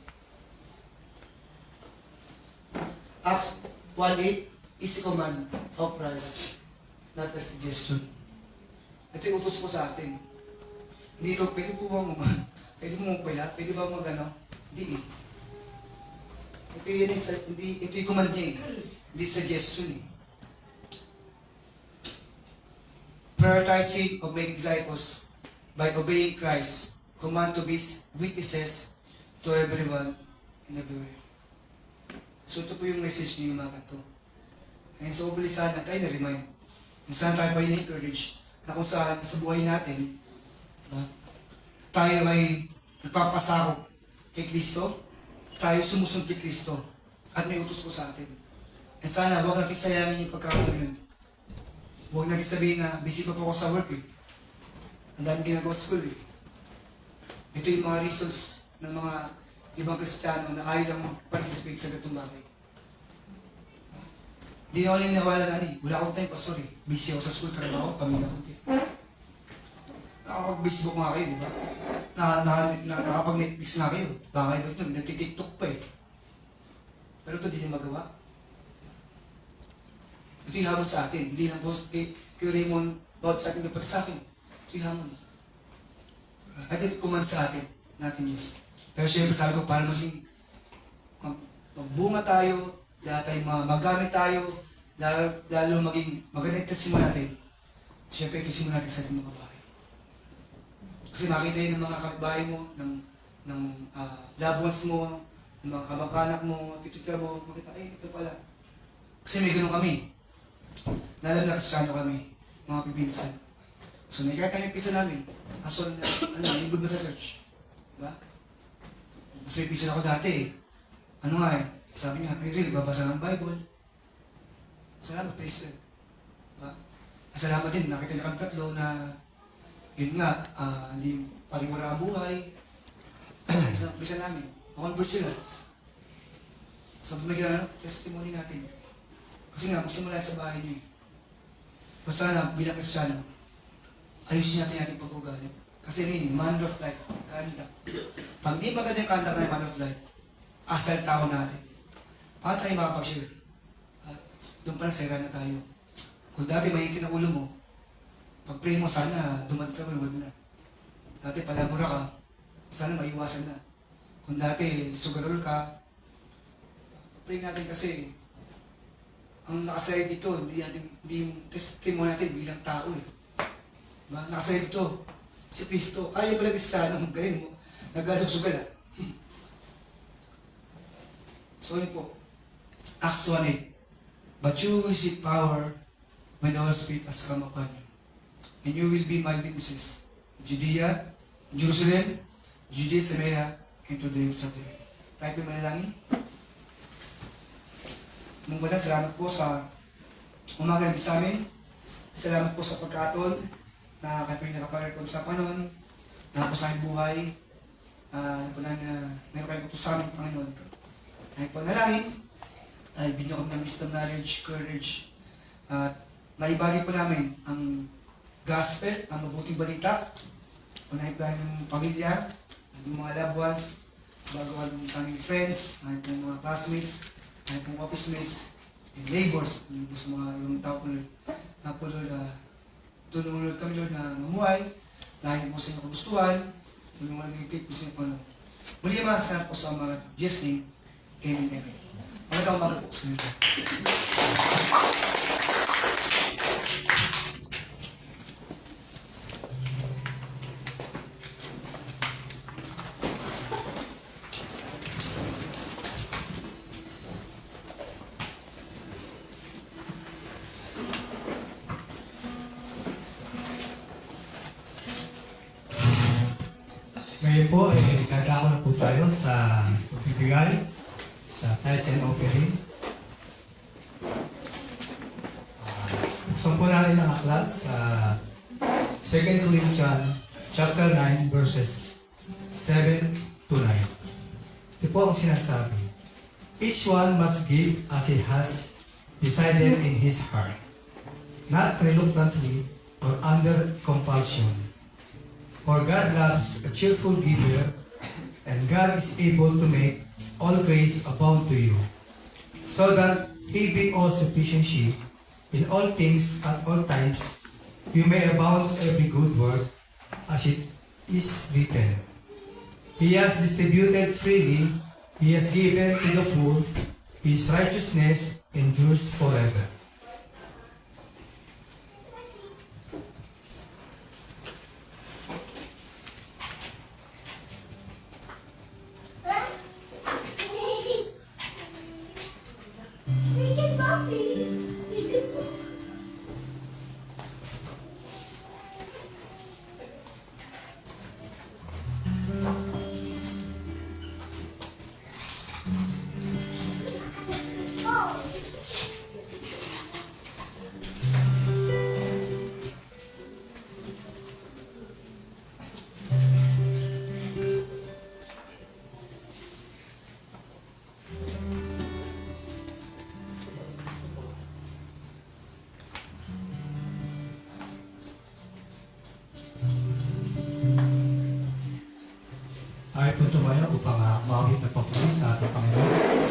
Acts 1:8 is the command of Christ, not a suggestion. Ito yung utos po sa atin. Hindi ito, pwede po bang pwede mo magpala, pwede ba mag-ano? Hindi eh. Ito yun ito yung command niya eh. Hindi suggestion eh. Prioritizing of making disciples by obeying Christ, command to be witnesses to everyone and everywhere. So ito po yung message niyo mga kanto. And so hopefully sana tayo na-remind. And sana tayo pa na-encourage na kung saan sa buhay natin, tayo ay nagpapasakop kay Kristo, tayo sumusunod kay Kristo, at may utos po sa atin. And sana huwag natin sayangin yung pagkakaroon yun. Huwag natin sabihin na busy pa po ako sa work eh. Ang dami ginagawa sa school eh. Ito yung mga reasons ng mga ibang Kristiyano na ayaw lang participate sa gatong bagay. Hindi ako lang nawala na eh. Wala akong time, pastor eh. Busy ako sa school, trabaho, pamilya ko. Nakakapag-Facebook nga kayo, di ba? Nakakapag-Netflix nga kayo. Baka iba ito, nagtitiktok pa eh. Pero ito, di niya magawa. Ito yung hamon sa atin. Hindi lang po kay Raymond bawat sa atin, dapat sa akin. Ito yung hamon. At ito command sa atin, natin Diyos. Pero syempre sabi ko, para maging magbunga tayo, dahil magamit tayo, lalo maging magandang testimony natin, syempre kisimula natin sa ating mga bahay. Kasi makita yun ng mga kapitbahay mo, ng loved ones mo, ng mga kamag-anak mo, titutra mo, makita, ay, ito pala. Kasi may ganun kami. Nalam na Kristiyano kami, mga pipinsan. So nakikita yung pisa namin, asol na, ibig na sa church. Diba? Mas may pisa ako dati eh. Ano nga eh, sabi niya, ay real, babasa ng Bible. Salamat, praise God. Diba? Salamat din, nakita niya kami tatlo na, yun nga, hindi paring wala ang buhay. Bisa namin, makonverse sila. So, bumigyan na, testimony natin. Kasi nga, magsimula sa bahay niyo eh. Basta na, bilang Kristiyano, ayusin natin ating pag-ugali. Kasi yun, man of life, conduct. Pag di maganda yung conduct na man of life, asal tao natin. Paano tayo makapag-share? Doon pala sira na tayo. Kung dati mahitin ang ulo mo, pag-pray mo sana, dumadot sa wag na. Dati palabura ka, sana maiwasan na. Kung dati sugarol ka, pag-pray natin kasi, ang nakasaya dito, hindi yung testimony natin bilang tao eh. Diba? Nakasaya dito, si Kristo, ayaw pala Kristiyano, galing mo, nagasusugal ah. So yun po, Acts 1:8. But you will receive power when the Holy Spirit has come upon you. And you will be my witnesses in Judea, in Jerusalem, Judea, Samaria, and to the ends of the earth. Tayo po manalangin. Mong Bata, salamat po sa umaga sa amin. Salamat po sa pagkataon na kayo nakapagal sa panon, na po sa aking buhay. Po na meron kayo po sa amin, Panginoon. Ay po nalangin, ay binyo kami ng wisdom, knowledge, courage. At maibagi po namin ang gospel, ang mabuting balita. Unahin po ng pamilya, ng mga loved ones, bago ang aming friends, ay po mga classmates, ay po office mates, and neighbors, sa mga yung tao po na po tulungan kami Lord na mamuhay, dahil po sa inyong kagustuhan, tulungan ng ikit po sa inyong Panginoon. Muli salamat po sa mga Jesus name, amen, amen. Magandang umaga po sa inyo. Ngayon po ay dadako na po tayo sa pagbibigay sa tithes and offering. Buksan po natin ang aklat sa 2 Corinthians chapter 9 verses 7 to 9. Ito po ang sinasabi. Each one must give as he has decided in his heart, not reluctantly or under compulsion. For God loves a cheerful giver, and God is able to make all grace abound to you, so that He be all sufficiency in all things at all times, you may abound every good work, as it is written. He has distributed freely, He has given to the full, His righteousness endures forever. Ay po tumayo upang mawit na papuri sa ating Panginoon.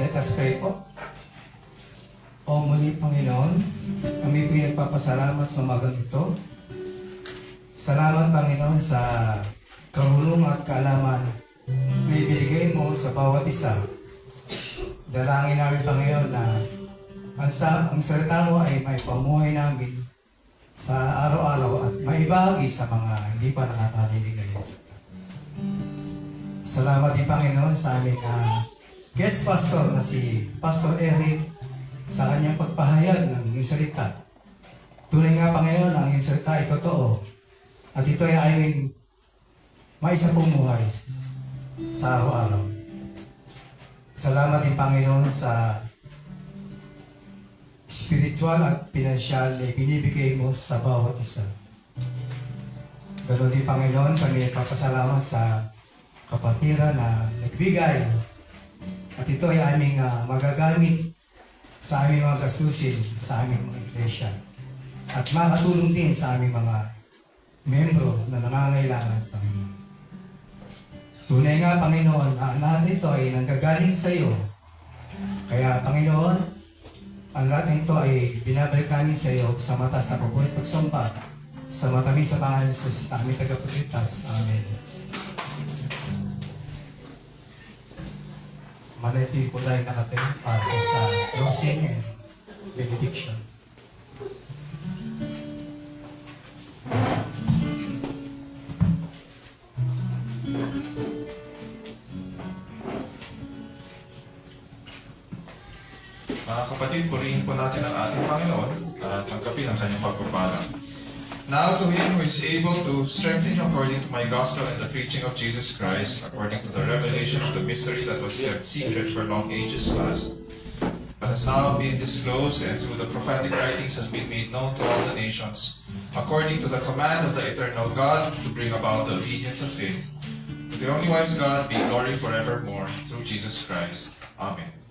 Let us pray po. O muli, Panginoon, kami po nagpapasalamat sa umagang ito. Salamat, Panginoon, sa karunungan at kaalaman na ibinigay mo sa bawat isa. Dalangin namin, Panginoon, na ang salita mo ay may pamuhay namin sa araw-araw at maibahagi sa mga hindi pa nakakarinig ng salita. Salamat din, Panginoon, sa aming guest pastor na si Pastor Eric sa kanyang pagpahayag ng iyong salita. Tunay nga, Panginoon, ang iyong salita ay totoo at ito ay aming maisa pumuhay sa araw-araw. Salamat din, Panginoon, sa spiritual at pinansyal na ibinibigay mo sa bawat isa. Ganoon din, Panginoon, kami nagpapasalamat sa kapatiran na nagbigay. At ito ay aming magagamit sa aming mga gastusin sa aming mga iglesia. At makatulong din sa aming mga membro na nangangailangan, Panginoon. Tunay nga, Panginoon, ang lahat nito ay nanggagaling sa iyo. Kaya, Panginoon, ang lahat nito ay binabalik namin sa iyo sa mata sa pagbuhay at pagsamba sa matamis na pangalan sa aming tagapagligtas. Amen. Manatili po tayo nakatin para sa closing and benediction. Mga kapatid, purihin po natin ang ating Panginoon at tanggapin ang kanyang pagpapala. Now to Him who is able to strengthen you according to my gospel and the preaching of Jesus Christ, according to the revelation of the mystery that was kept secret for long ages past, but has now been disclosed and through the prophetic writings has been made known to all the nations, according to the command of the eternal God to bring about the obedience of faith. To the only wise God be glory forevermore through Jesus Christ. Amen.